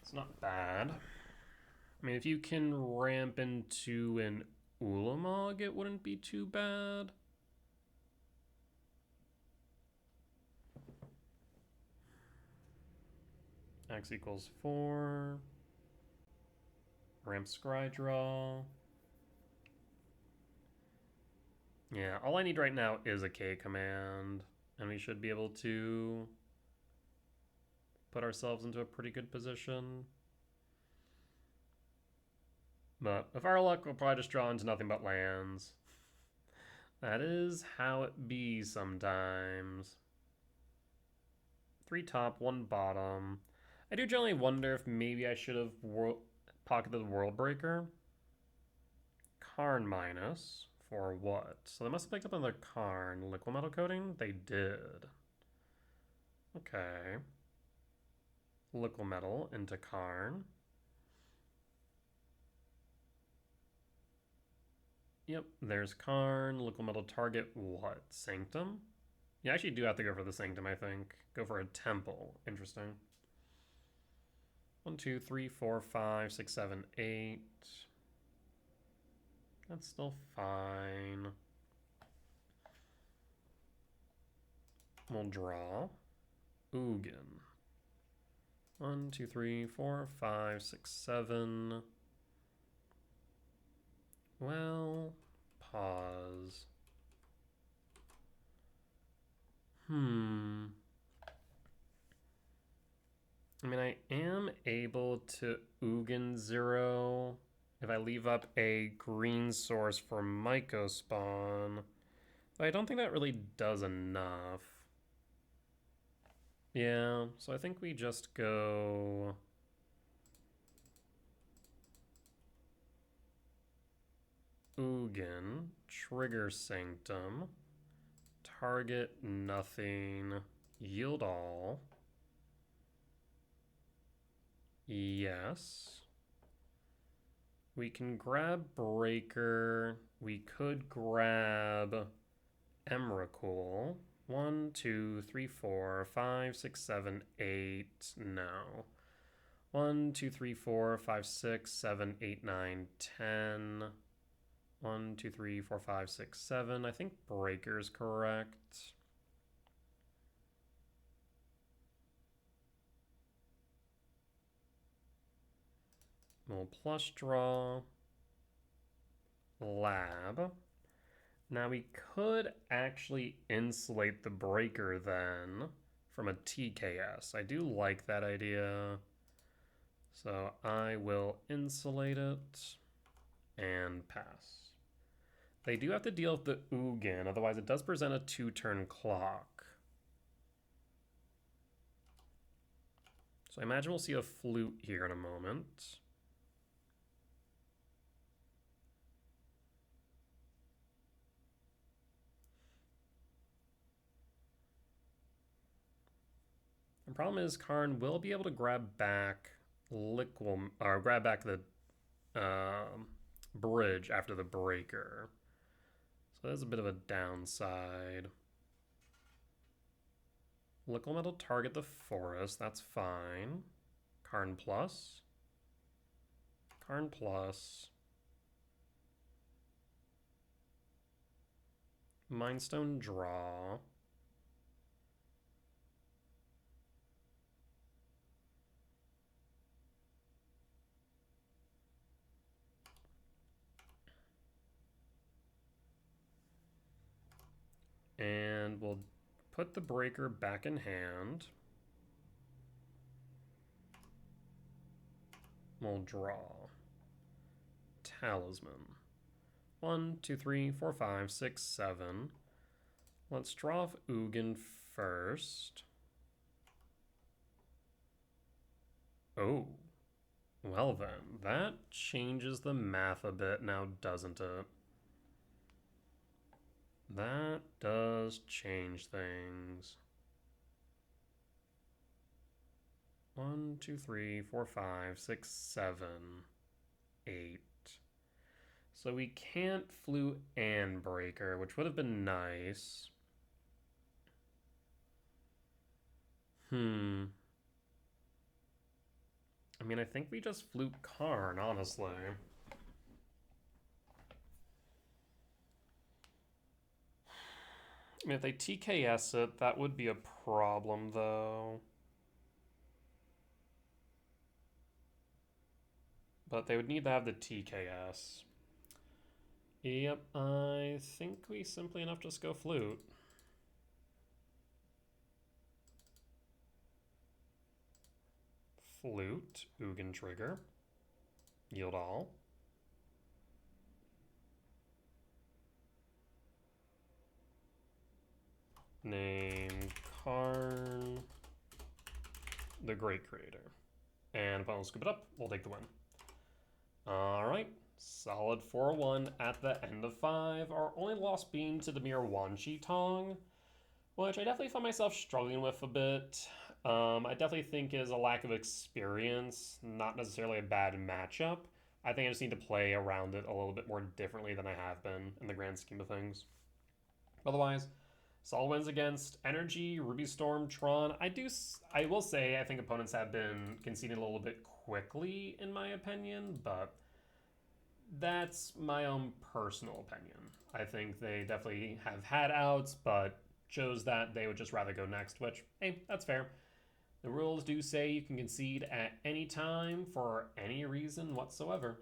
It's not bad. I mean, if you can ramp into an Ulamog, it wouldn't be too bad. X equals 4. Ramp scry draw. Yeah, all I need right now is a K command, and we should be able to put ourselves into a pretty good position. But with our luck, we'll probably just draw into nothing but lands. That is how it be sometimes. 3 top, 1 bottom. I do generally wonder if maybe I should have pocketed the World Breaker. Karn minus for what? So they must have picked up another Karn. Liquid metal coating? They did. Okay. Liquid metal into Karn. Yep, there's Karn. Liquid metal target what? Sanctum? You actually do have to go for the Sanctum, I think. Go for a Temple. Interesting. 1, 2, 3, 4, 5, 6, 7, 8. That's still fine. We'll draw. Ugin. 1, 2, 3, 4, 5, 6, 7. Well, pause. I mean, I am able to Ugin 0 if I leave up a green source for Myco spawn, but I don't think that really does enough. Yeah, so I think we just go Ugin, trigger Sanctum, target nothing, yield all. Yes. We can grab Breaker. We could grab Emrakul. 1, 2, 3, 4, 5, 6, 7, 8. No. 1, 2, 3, 4, 5, 6, 7, 8, 9, 10. 1, 2, 3, 4, 5, 6, 7. I think Breaker's correct. We'll plus draw. Lab. Now we could actually insulate the Breaker then from a TKS. I do like that idea. So I will insulate it and pass. They do have to deal with the Ugin, otherwise it does present a 2-turn clock. So I imagine we'll see a Flute here in a moment. The problem is Karn will be able to grab back Liquim, or grab back the bridge after the Breaker. So that's a bit of a downside. Liquim will target the forest, that's fine. Karn plus. Karn plus. Mindstone draw. And we'll put the Breaker back in hand. We'll draw. Talisman. 1, 2, 3, 4, 5, 6, 7. Let's draw off Ugin first. Oh. Well then, that changes the math a bit now, doesn't it? That does change things. 1, 2, 3, 4, 5, 6, 7, 8. So we can't Flute and Breaker, which would have been nice. I mean, I think we just Flute Karn, honestly. I mean, if they TKS it, that would be a problem, though. But they would need to have the TKS. Yep, I think we simply enough just go Flute. Flute, Ugin trigger. Yield all. Name Karn, the Great Creator. And if I'll scoop it up, we'll take the win. Alright, solid 4-1 at the end of 5. Our only loss being to the mere Wan Shi Tong, which I definitely found myself struggling with a bit. I definitely think is a lack of experience, not necessarily a bad matchup. I think I just need to play around it a little bit more differently than I have been in the grand scheme of things. Otherwise, solid wins against Energy, Ruby Storm, Tron. I will say I think opponents have been conceding a little bit quickly, in my opinion, but that's my own personal opinion. I think they definitely have had outs, but chose that they would just rather go next, which, hey, that's fair. The rules do say you can concede at any time for any reason whatsoever.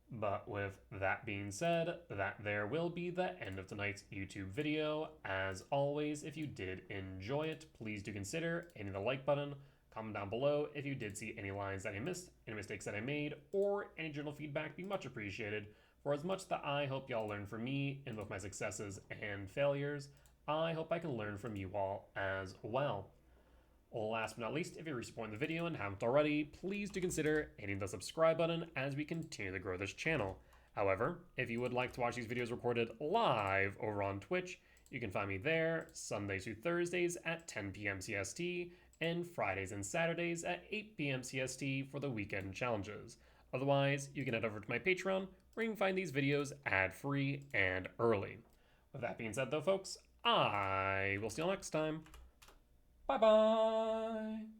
But with that being said, that there will be the end of tonight's YouTube video. As always, if you did enjoy it, please do consider hitting the like button. Comment down below if you did see any lines that I missed, any mistakes that I made, or any general feedback. Be much appreciated. For as much that I hope y'all learn from me in both my successes and failures, I hope I can learn from you all as well. Last but not least, if you're supporting the video and haven't already, please do consider hitting the subscribe button as we continue to grow this channel. However, if you would like to watch these videos recorded live over on Twitch, you can find me there Sundays through Thursdays at 10 p.m. CST and Fridays and Saturdays at 8 p.m. CST for the weekend challenges. Otherwise, you can head over to my Patreon, where you can find these videos ad-free and early. With that being said though, folks, I will see you all next time. Bye-bye!